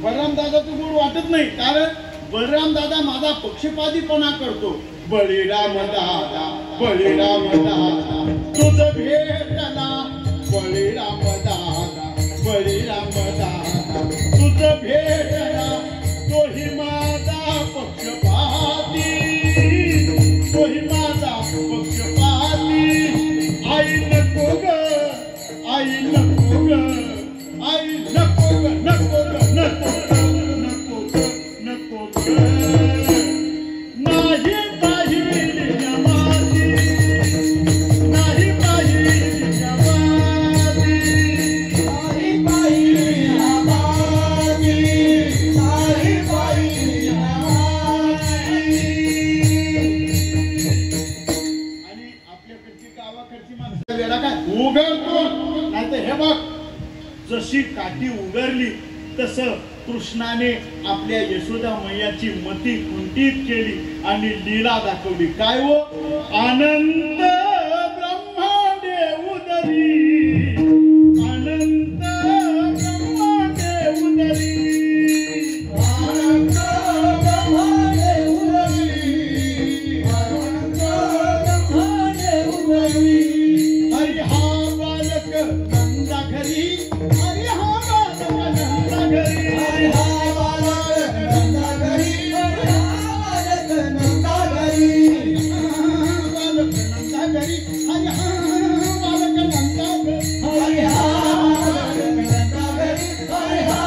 बलराम दादाचं गोड वाटत नाही. कारण बलराम दादा माझा पक्षपातीपणा करतो. बळीराम दादा बळीराम दादा तुझं भेटला बळीराम दादा बळीराम दादा तुझं भेटला तोही माझा पक्षपाती तोही माझा पक्षपाती. आई नको ग आई नको ग आई नको ग नको ग नको जशी काठी उगारली तसं कृष्णाने आपल्या यशोदा मैयाची मती कुंठित केली आणि लीला दाखवली. काय हो? अनंत ब्रह्मांडे उदरी अनंत ब्रह्मांडे उदरी अनंत ब्रह्मांडे उदरी अनंत ब्रह्मांडे उदरी. हरी हा बालक नंदा घरी हरी हा बालक नंदा घरी हरी हा बालक नंदा घरी हरी हा बालक नंदा घरी बालक नंदा घरी हरी हा बालक नंदा घरी हरी हा बालक नंदा घरी हरी हा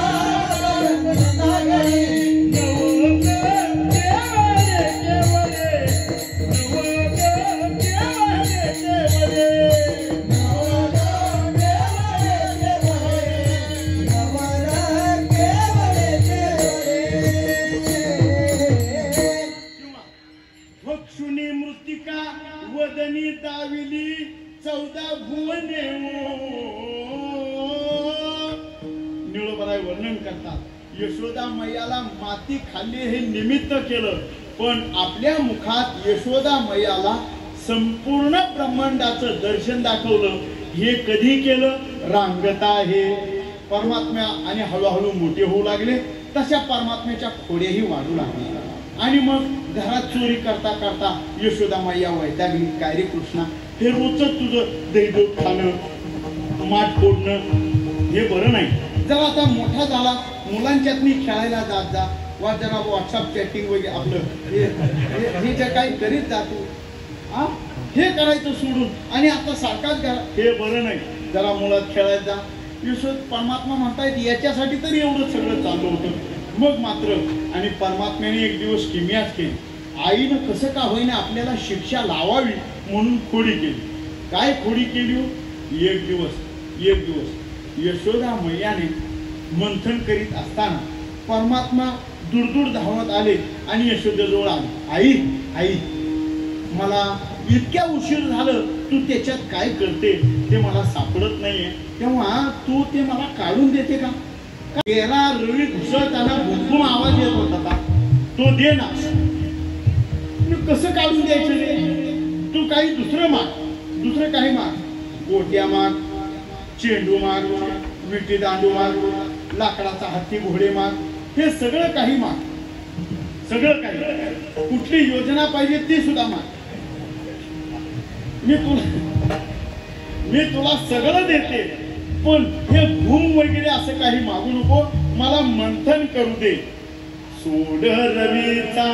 बालक नंदा घरी. वदनी दाविली 14 भुवने निळोबराय वर्णन करतात. यशोदा मैयाला माती खाल्ली हे निमित्त केलं पण आपल्या मुखात यशोदा मैयाला संपूर्ण ब्रह्मांडाचं दर्शन दाखवलं. हे कधी केलं? रांगता हे परमात्मा आणि हळूहळू मोठे होऊ लागले, तशा परमात्म्याच्या खोड्याही वाढू लागल्या. आणि मग घरात चोरी करता करता यशोदा मैया वैतागली. काय रे कृष्णा, हे रोजच तुझं दैदोप खाणं, माठ फोडणं हे बरं नाही. जरा आता मोठा झाला, मुलांच्यात मी खेळायला जात जा, वा जरा व्हॉट्सअप चॅटिंग वगैरे आपलं हे जे काही करीत जातो हे करायचं सोडून आणि आता सारखाच करा, हे बरं नाही. जरा मुलात खेळायला जा. यशोद परमात्मा म्हणतायत याच्यासाठी तरी एवढं सगळं चालू होतं. मग मात्र आणि परमात्म्याने एक दिवस किमियाच केली. आईनं कसं का होईना आपल्याला शिक्षा लावावी म्हणून खोडी केली. काय खोडी केली? एक दिवस यशोदा मैयाने मंथन करीत असताना परमात्मा दूर धावत आले आणि यशोदेजवळ आले. आई मला इतक्या उशीर झालं, तू त्याच्यात काय करते ते मला सापडत नाहीये, तेव्हा तू ते मला काढून देते का? तेरा रवी घुसळताना भुमभुम आवाज येत होता, तो दे ना. कसं काढून द्यायचं रे? तू काही दुसरं काही माग, गोट्या माग, चेंडू माग, विटी दांडू माग, लाकडाचा हत्ती घोडे माग, हे सगळं काही माग, सगळं काही. कुठली योजना पाहिजे ती सुद्धा माग. मी तुला सगळं देते, पण हे घुम वगैरे असं काही मागू नको, मला मंथन करू दे. सोड रवीचा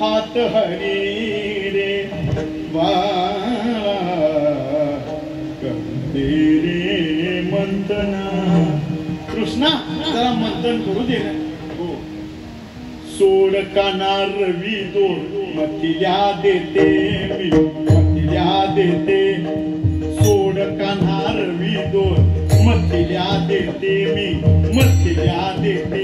हात हरी रे रे मंथना. कृष्णा जरा मंथन करू दे ना. हो. सोड काना रवी दोर मथिल्या देते मी, मथिल्या देते. सोड कान्हा रवी दोर मथिल्या देते मी, मथिल्या देते.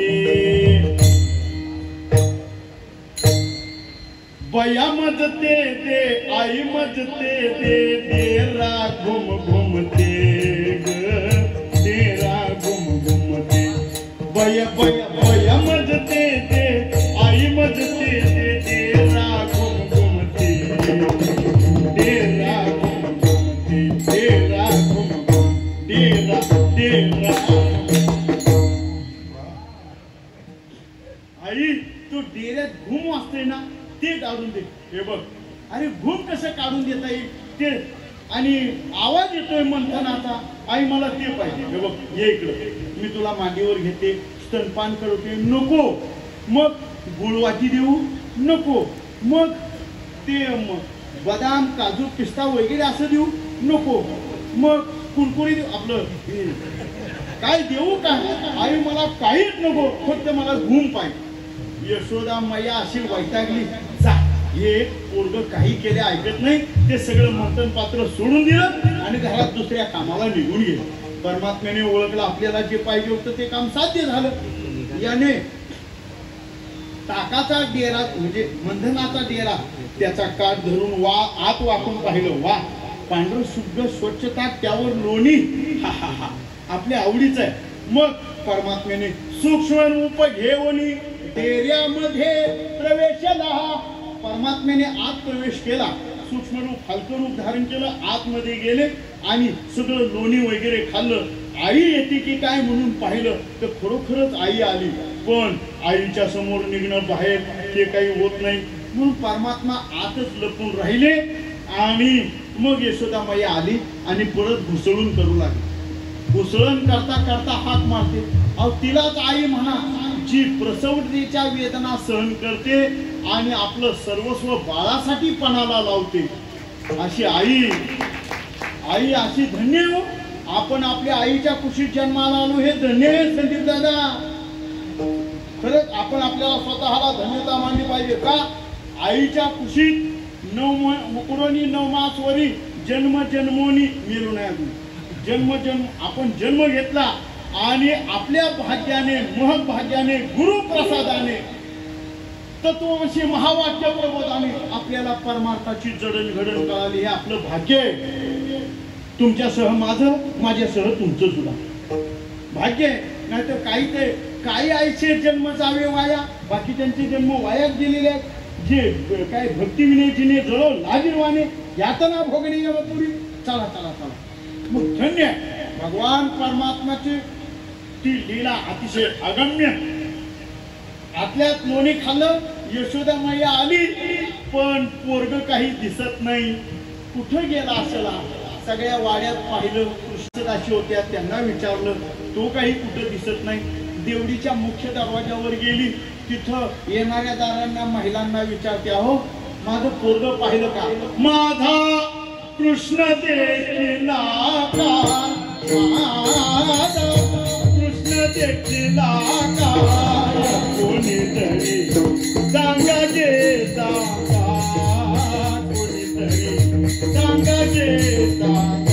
बया मजते दे, आई मजते दे, तेरा घुम घुमते ग, तेरा घुम घुमते. बया मजते दे, आई मजते दे, तेरा घुम घुमते, तेरा घुम घुमते, तेरा घुम घुम, तेरा. आई तू डेऱ्यात घुम वाजते ना, ते काढून दे. हे बघ, अरे घुम कसं काढून देता येईल ते, आणि आवाज येतोय मंथनाचा, आई मला ते पाहिजे. हे बघ, ये इकडं, मी तुला मांडीवर घेते, स्तनपान करते. नको. मग गुळवाटी देऊ नको. मग ते बदाम काजू पिस्ता वगैरे असं देऊ नको. मग कुरकुरी देऊ, आपलं काय देऊ का? आई मला काहीच नको, फक्त मला घुम पाहिजे. यशोदा मैया अशी वैतागली. जा, हे पोरग काही केले ऐकत नाही, ते सगळं मंथन पात्र सोडून दिलं आणि घरात दुसऱ्या कामाला निघून गेले. परमात्म्याने ओळखलं, आपल्याला जे पाहिजे होतं ते काम साध्य झालं. याने ताकाचा डेरा म्हणजे मंथनाचा डेरा त्याचा काठ धरून आत वाकून पाहिलं. वा, पांढरं शुभ्र स्वच्छ ताक, त्यावर लोणी, हा हा हा, आपल्या आवडीचं आहे. मग परमात्म्याने सूक्ष्म रूप घेऊन डेऱ्यामध्ये प्रवेशला. परमात्म्याने आत प्रवेश केला, सूक्ष्म रूप हलकं रूप धारण केलं, आतमध्ये गेले आणि सगळं लोणी वगैरे खाल्लं. आई येते की काय म्हणून पाहिलं तर खरोखरच आई आली. पण आईच्या समोर निघणं बाहेर ते काही होत नाही, म्हणून परमात्मा आतच लपून राहिले. आणि मग यशोदा मैया आली आणि परत घुसळून करू लागली. घुसळण करता करता हाक मारते. अहो, तिलाच आई म्हणा, जी प्रसवतेच्या वेदना सहन करते आणि आपलं सर्वस्व बाळासाठी पणाला लावते. अशी आई अशी धन्य हो. आपण आपल्या आईच्या कुशीत जन्माला आलो, हे धन्य आहे संदीप दादा. खरंच आपण आपल्याला स्वतःला धन्यता मानली पाहिजे. का? आईच्या कुशीत 9 मासवरी जन्मोनी मेलो नाही अजून. जन्म आपण जन्म घेतला आणि आपल्या भाग्याने, महत् भाग्याने, गुरुप्रसादाने, तत्वमसी महावाक्य प्रबोधाने आपल्याला परमार्थाची जडणघडण कळाली. हे आपलं भाग्य आहे. तुमच्यासह माझं, माझ्यासह तुमचं सुद्धा भाग्य आहे. नाहीतर काही आईचे जन्म जावे वाया, बाकीच्यांचे जन्म वायाच गेलेले आहेत. जे काय भक्ती विनयतीने जळो लाजीरवाने यातना भोगणी पुरी. चला चला चला. मग धन्य भगवान परमात्म्याची ती लीला अतिशय अगम्य. आतल्यात लोणी खाल्लं, यशोदा मैया आली, पण पोरग काही दिसत नाही. कुठं गेला असला? सगळ्या वाड्यात पाहिलं, कृष्णदासी होत्या, त्यांना विचारलं, तो काही कुठं दिसत नाही. देवडीच्या मुख्य दरवाजावर गेली, तिथं येणाऱ्या दारांना महिलांना विचारते, अहो माझं पोरग पाहिलं का? माझा कृष्ण देखिला का? माझा कृष्ण देखिला का? कोणीतरी सांगा गे सांगा, कोणीतरी सांगा गे सांगा.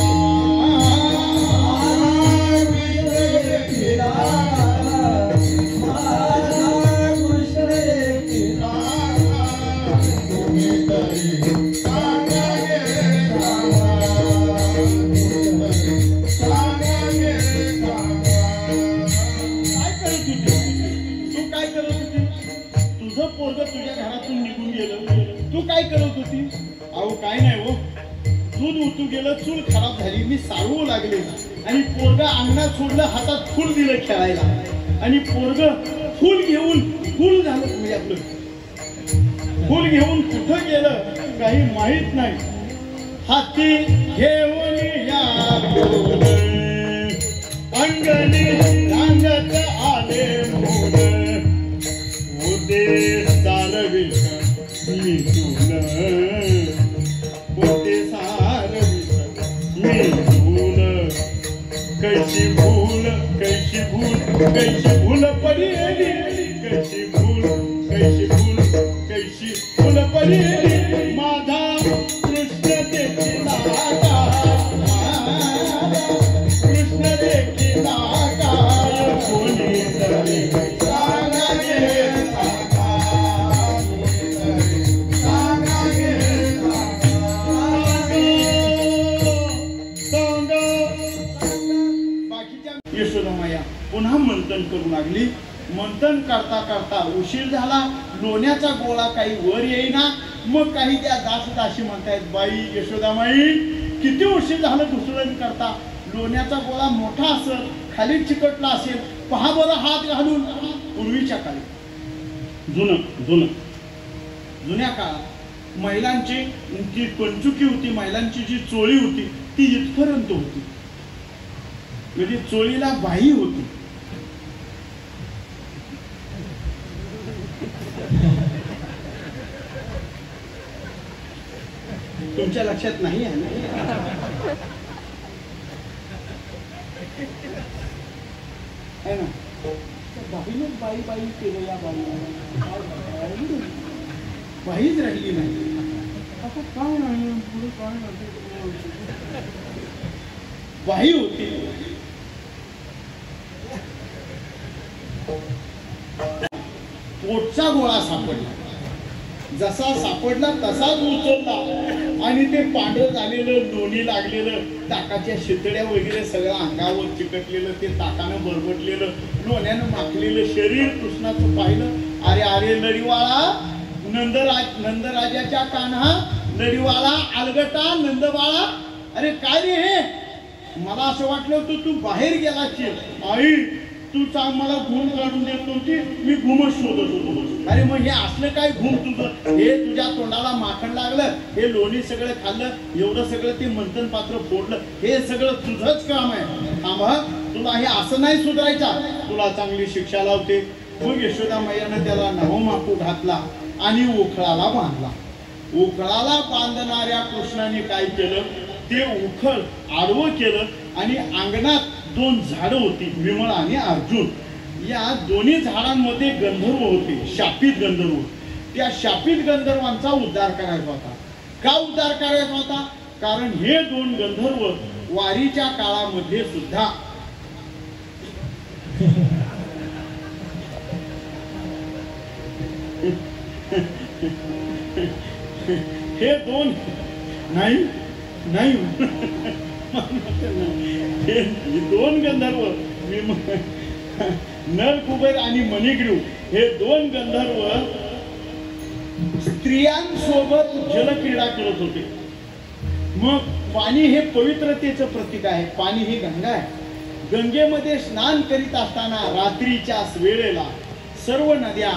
तुझ्या घरातून निघून गेलं, तू काय करत होती? अहो काय नाही हो, दूध उतू गेलं, चूल खराब झाली, मी सारवू लागले आणि पोरग अंगणात सोडलं, हातात फुल दिलं खेळायला आणि पोरग फुल घेऊन फुल झालं. म्हणजे आपलं फुल घेऊन कुठं गेलं काही माहित नाही. हाती घेऊन या अंगणी रांगत आले मोर, होते सारविल मी तुला, होते सारविल मी तुला. कैसी भूल कैसी भूल कैसी भूल पडेली, कैसी भूल कैसी भूल कैसी भूल पडेली. माझा कृष्ण देखिला का? कृष्ण देखिला का? कोणीतरी सांगा गे यशोदामाया पुन्हा मंथन करू लागली. मंथन करता करता उशीर झाला. लोण्याचा गोळा काही वर येईना. मग काही त्या दासदासी म्हणतायत, बाई यशोदामाई किती उशीर झालं दुसरं करता. लोण्याचा गोळा मोठा असेल, खाली चिकटला असेल, पहा बरं हात घालून. पूर्वीच्या काळी जुन्या काळात महिलांची जी पंचुकी होती, महिलांची जी चोळी होती ती इथपर्यंत होती. म्हणजे चोळीला बाई होती. तुमच्या लक्षात नाही आहे ना? बाईनं बाई बाई केलं, या बाई बाईच राहिली नाही. आता काय नाही पुढे काय बाई होती. पोटचा गोळा सापडला, जसा सापडला तसाच उचलला आणि ते पांढरं झालेलं, लोणी लागलेलं, ताकाच्या शितड्या वगैरे सगळं अंगावर चिकटलेलं, ते ताकानं बरबटलेलं, लोण्यानं माखलेलं शरीर कृष्णाचं पाहिलं. अरे अरे नडीवाळा, नंदराजाच्या कान्हा, नडीवाळा अलगटा नंदबाळा, अरे काय रे हे? मला असं वाटलं होतं तू बाहेर गेला. आई तू सांग, मला घुम काढून देत नव्हती, मी घुमच शोधत होतो. अरे मग हे असलं काय घुम तुझं? हे तुझ्या तोंडाला माखण लागलं, हे लोणी सगळं खाल्लं, एवढं सगळं ते मंथन पात्र फोडलं, हे सगळं तुझंच काम आहे. थांबा, तुला हे असं नाही सुधारायचा, तुला चांगली शिक्षा लावते. मग यशोदा मैयानं त्याला नवमाकू घातला आणि उखळाला बांधला. उखळाला बांधणाऱ्या कृष्णाने काय केलं, ते उखळ आडवं केलं आणि अंगणात दोन झाडं होती, विमळ आणि अर्जुन. या दोन्ही झाडांमध्ये गंधर्व होते, शापित गंधर्व. त्या शापित गंधर्वांचा उद्धार करायचा होता. का उद्धार करायचा होता? कारण हे दोन गंधर्व वारीच्या काळामध्ये सुद्धा हे दोन नाही नाही हे दोन गंधर्व, नल कुबेर आणि मणिग्रीव, हे दोन गंधर्व स्त्रियांसोबत जलक्रीडा करत होते. मग पाणी हे पवित्रतेचं प्रतीक आहे. पाणी ही गंगा आहे. गंगेमध्ये स्नान करीत असताना रात्रीच्या वेळेला सर्व नद्या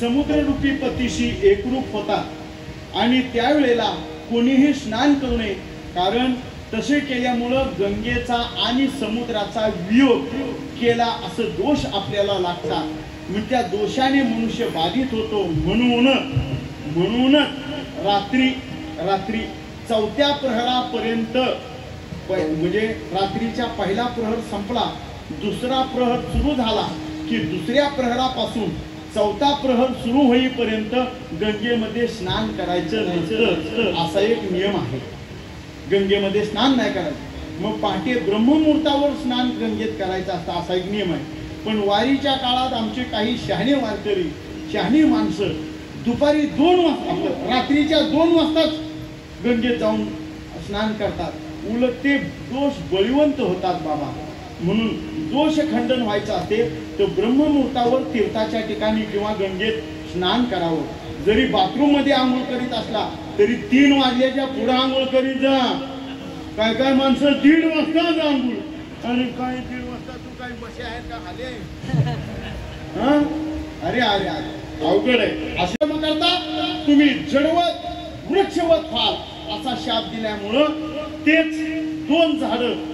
समुद्ररूपी पतीशी एकरूप होतात आणि त्यावेळेला कोणीही स्नान करू नये, कारण तसे केल्यामुळं गंगेचा आणि समुद्राचा वियोग केला असं दोष आपल्याला लागतात. मग त्या दोषाने मनुष्य बाधित होतो. म्हणून रात्री चौथ्या प्रहरापर्यंत म्हणजे रात्रीच्या पहिला प्रहर संपला, दुसरा प्रहर सुरू झाला की दुसऱ्या प्रहरापासून चौथा प्रहर सुरू होईपर्यंत गंगेमध्ये स्नान करायचं नसतं असा एक नियम आहे. गंगेमध्ये स्नान नाही करायचं. मग पहाटे ब्रह्ममुहूर्तावर स्नान गंगेत करायचं असतं असा एक नियम आहे. पण वारीच्या काळात आमचे काही शहाणे वारकरी, शहाणी माणसं दुपारी 2 वाजता रात्रीच्या 2 वाजताच गंगेत जाऊन स्नान करतात. उलट ते दोष बळीवंत होतात बाबा. म्हणून दोष खंडन व्हायचं असते तर ब्रह्ममुहूर्तावर तीर्थाच्या ठिकाणी किंवा गंगेत स्नान करावं. जरी बाथरूम मध्ये आंघोळ करीत असला तरी 3 वाजल्याच्या पुढे आंघोळ करीत जा. काय माणसं 1:30 वाजता आंघोळ. अरे काय 1:30 वाजता तू काय बसे आहेत का आले? अरे अरे अरे अवघड आहे. असं मग करता तुम्ही जडवत वृक्षवत व्हाल असा शाप दिल्यामुळं तेच 2 झाडं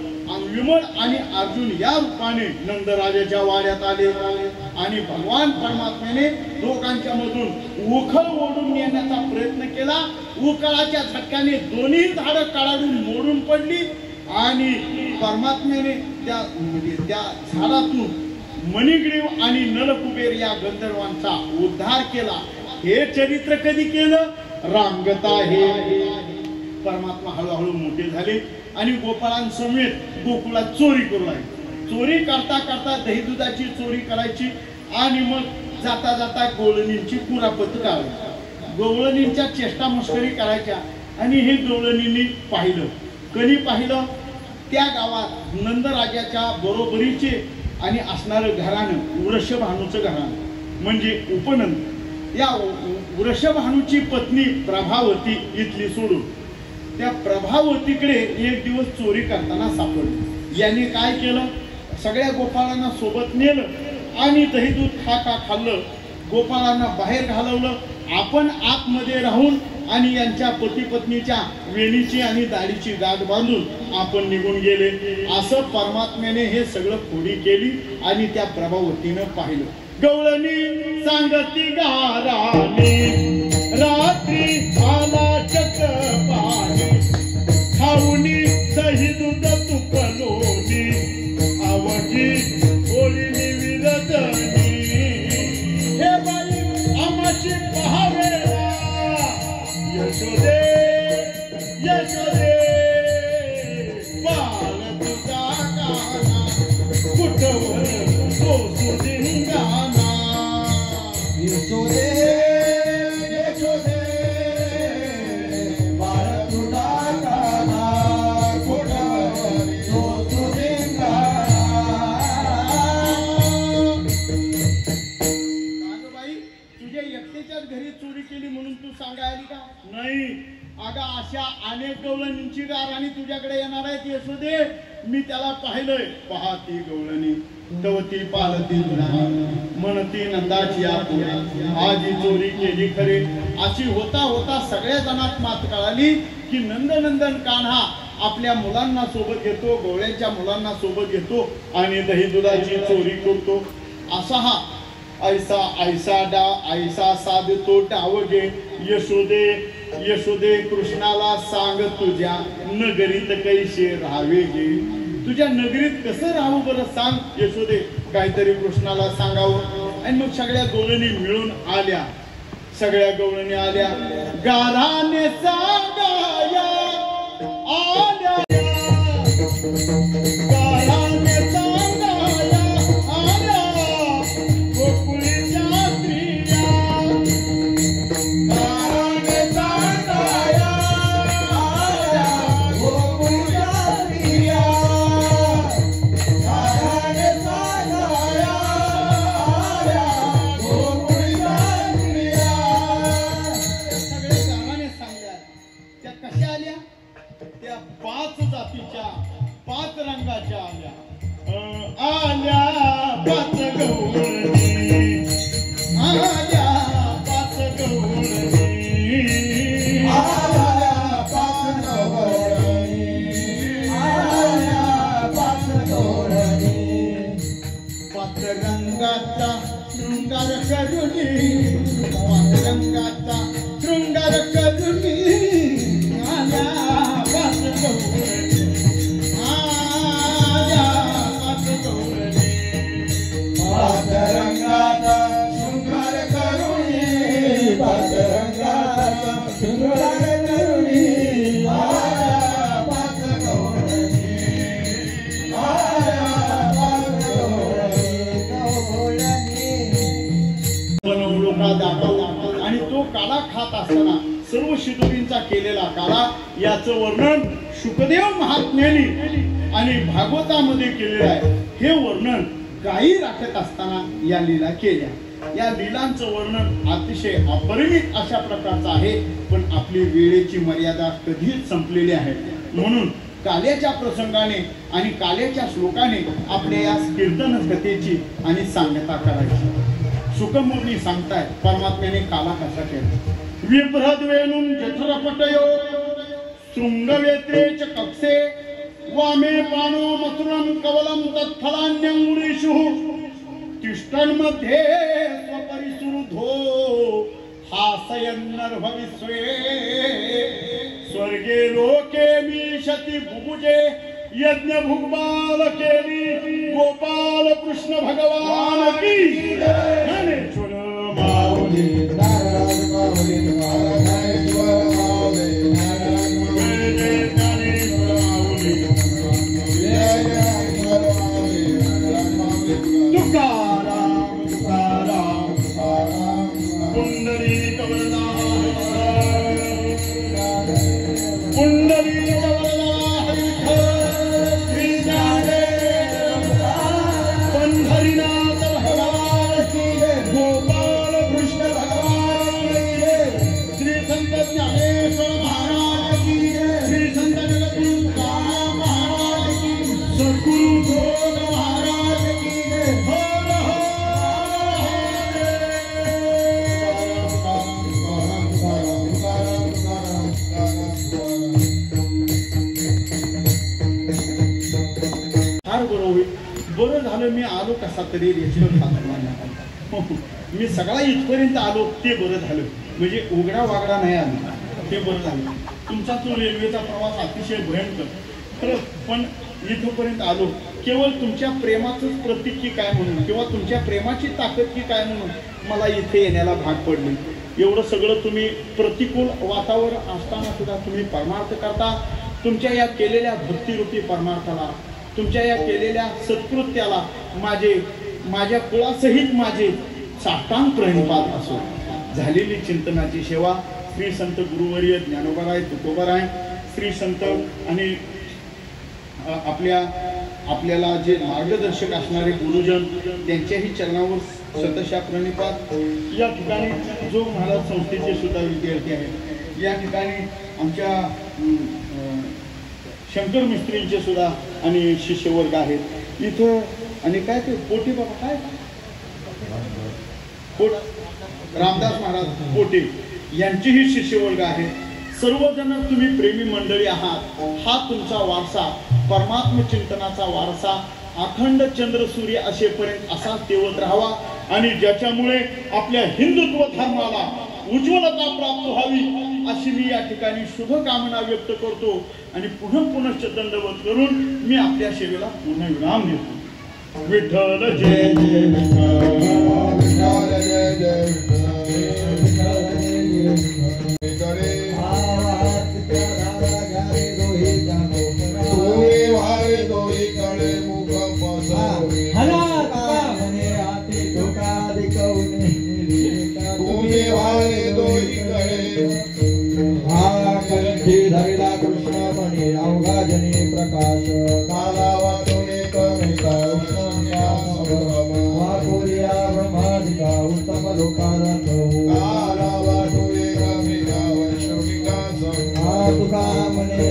विमल आणि अर्जुन या रूपाने नंदराजाच्या वाड्यात आले आणि भगवान परमात्म्याने दोघांच्या मधून उखळ ओढून नेण्याचा प्रयत्न केला. उखळाच्या झटक्याने दोन्ही झाडं काढून मोडून पडली आणि परमात्म्याने त्या झाडातून मणिग्रीव आणि नलकुबेर या गंधर्वांचा उद्धार केला. हे चरित्र कधी केलं? रामगता हे परमात्मा हळूहळू मोठे झाले आणि गोपाळांसमेत गोकुळात चोरी करू लागली. चोरी करता करता दही दुधाची चोरी करायची आणि मग जाता जाता गवळणींची कुरापत काढायची. गवळणींच्या चेष्टा मस्करी करायच्या आणि हे गवळणींनी पाहिलं. कधी पाहिलं? त्या गावात नंदराजाच्या बरोबरीचे आणि असणारं घराणं वृषभानूचं घराणं म्हणजे उपनंद. या वृषभानूची पत्नी प्रभावती इथली सोडून त्या प्रभावतीकडे एक दिवस चोरी करताना सापडली. यांनी काय केलं? सगळ्या गोपाळांना सोबत नेलं आणि दही दूध खाल्लं. गोपाळांना बाहेर घालवलं. आपण आतमध्ये राहून आणि यांच्या पती पत्नीच्या वेणीची आणि दाढीची गाठ बांधून आपण निघून गेले. असं परमात्म्याने हे सगळं खोडी केली आणि त्या प्रभावतीनं पाहिलं. गवळणी सांगती गाराने रात्री आला चक्रपाणी खाऊनी दही दूध तुपलोनी आवडी ओळीनी विरजनी हे बाई आमाची पहावेला यशोदे यशोदे बाळ तुझा गाना कुठवर तो सुदिंगाना यशोदे यशोदे बाळ तुझा गाना कुठवर तो सुदिंगाना. बाई तुझ्या एकट्याच्याच घरी चोरी केली म्हणून तू सांगायली का? नाही अगं अशा अनेक गवळणींची गाराणी तुझ्याकडे येणार आहेत यशोदे. मी त्याला पाहिलंय. पाहती गवळणी तवती पालती म्हणती नंदाची आजी चोरी केली खरे. अशी होता होता सगळ्या जणात मात कळाली की नंदनंदन कान्हा आपल्या मुलांना सोबत घेतो, गवळ्यांच्या मुलांना सोबत घेतो आणि दही दुधाची चोरी करतो. असा हा ऐसा डाव ऐसा साधतो डावगे. यशोदे यशोदे कृष्णाला सांग तुझ्या नगरीत कैसे राहावे गे. तुझ्या नगरीत कसं राहू बरं सांग यशोदे. काहीतरी कृष्णाला सांगावं. आणि मग सगळ्या गवळणी मिळून आल्या. सगळ्या गवळणी आल्या. गाराने सांगाया आल्या. गाराने सांगाया आल्या गोकुळीच्या स्त्रिया. गाराने सांगाया आल्या गोकुळीच्या स्त्रिया. गाराने सांगाया आल्या गोकुळीच्या स्त्रिया. खात असताना सर्व शिदोरींचा केलेला काळा याचं वर्णन शुकदेव महात्म्याने आणि भागवतामध्ये केलेलं आहे. हे वर्णन गायी राखत असताना या लीला केल्या. या लीलांचं वर्णन अतिशय अपरिमित अशा प्रकारचं आहे, पण आपली वेळेची मर्यादा कधीच संपलेली आहे. म्हणून काल्याच्या प्रसंगाने आणि काल्याच्या श्लोकाने आपल्या या कीर्तन कथेची आणि सांगता करायची. सुखमुनी सांगताय परमात्म्याने काला कसा केला. विभ्रद्वेणुं जठरपटयो शृंगवेत्रेच कक्षे वामे पाणो मथुरं कवलं तत्फलान्यंगुरीषु तिष्ठन्मध्ये स्वपरिसुरुधो हासयन्नर्भविस्वे स्वर्गे लोके मीशति बुभुजे यज्ञ भुग्बाल केली गोपाल कृष्ण भगवान की ज्ञानेश्वर माऊली नारायण माऊली नारायणेश्वर माऊली नारायण माऊली ज्ञानेश्वर माऊली तुकाराम तुकाराम पुंडरीक वरदा पुंडरीक वरदा श्री ज्ञानेश्वर पंढरीनाथ भगवान की गोपाल कृष्ण भगवान की श्री संत ज्ञानेश्वर महाराज की श्री संत जगद्गुरु तुकाराम महाराज की सद्गुरु जोग महाराज की हर फार बरं होईल. बरं झालं मी आलो कसा तरी रेल्वे मी सगळा इथपर्यंत आलो ते बरं झालं. म्हणजे उघडा वागडा नाही आला ते बरं झालं. तुमचा तो रेल्वेचा प्रवास अतिशय भयंकर खरं, पण इथपर्यंत आलो केवळ तुमच्या प्रेमाचंच प्रतीक की काय म्हणून किंवा तुमच्या प्रेमाची ताकद की काय म्हणून मला इथे येण्याला भाग पडले. एवढं सगळं तुम्ही प्रतिकूल वातावरण असताना सुद्धा तुम्ही परमार्थ करता. तुमच्या या केलेल्या भक्तिरूपी परमार्थाला, तुमच्या या केलेल्या सत्कृत्याला माझ्या कुळासहित माझे साष्टांग प्रणिपात असो. झालेली चिंतनाची सेवा श्री संत गुरुवर्य ज्ञानोबाराय तुकोबाराय श्री संत आणि आपल्याला जे मार्गदर्शक असणारे गुरुजन त्यांच्याही चरणावर शतशा प्रणिपात. या ठिकाणी जोग महाराज संस्थेचे सुद्धा विद्यार्थी आहेत. या ठिकाणी आमच्या शंकर मिस्त्रींचे सुद्धा आणि शिष्यवर्ग आहेत इथं. आणि काय ते पोटे बाबा काय रामदास महाराज पोटे यांचेही शिष्यवर्ग आहेत. सर्वजण तुम्ही प्रेमी मंडळी आहात. हा तुमचा वारसा परमात्म चिंतनाचा वारसा अखंड चंद्र सूर्य असेपर्यंत असा तेवत राहावा आणि ज्याच्यामुळे आपल्या हिंदुत्व धर्माला उज्ज्वलता प्राप्त व्हावी अशी मी या ठिकाणी शुभकामना व्यक्त करतो. आणि पुनश्च दंडवत करून मी आपल्या सेवेला पुन्हा विराम देतो. विठ्ठल जय जय विठ्ठल जय जय धरिला कृष्णपणे अवघा जनी प्रकाश कालावा तुने कमिता वाकुरिया ब्रह्मादिका उत्तम लोकारथ कालावा तुने कमिता वैष्णविका तुका मने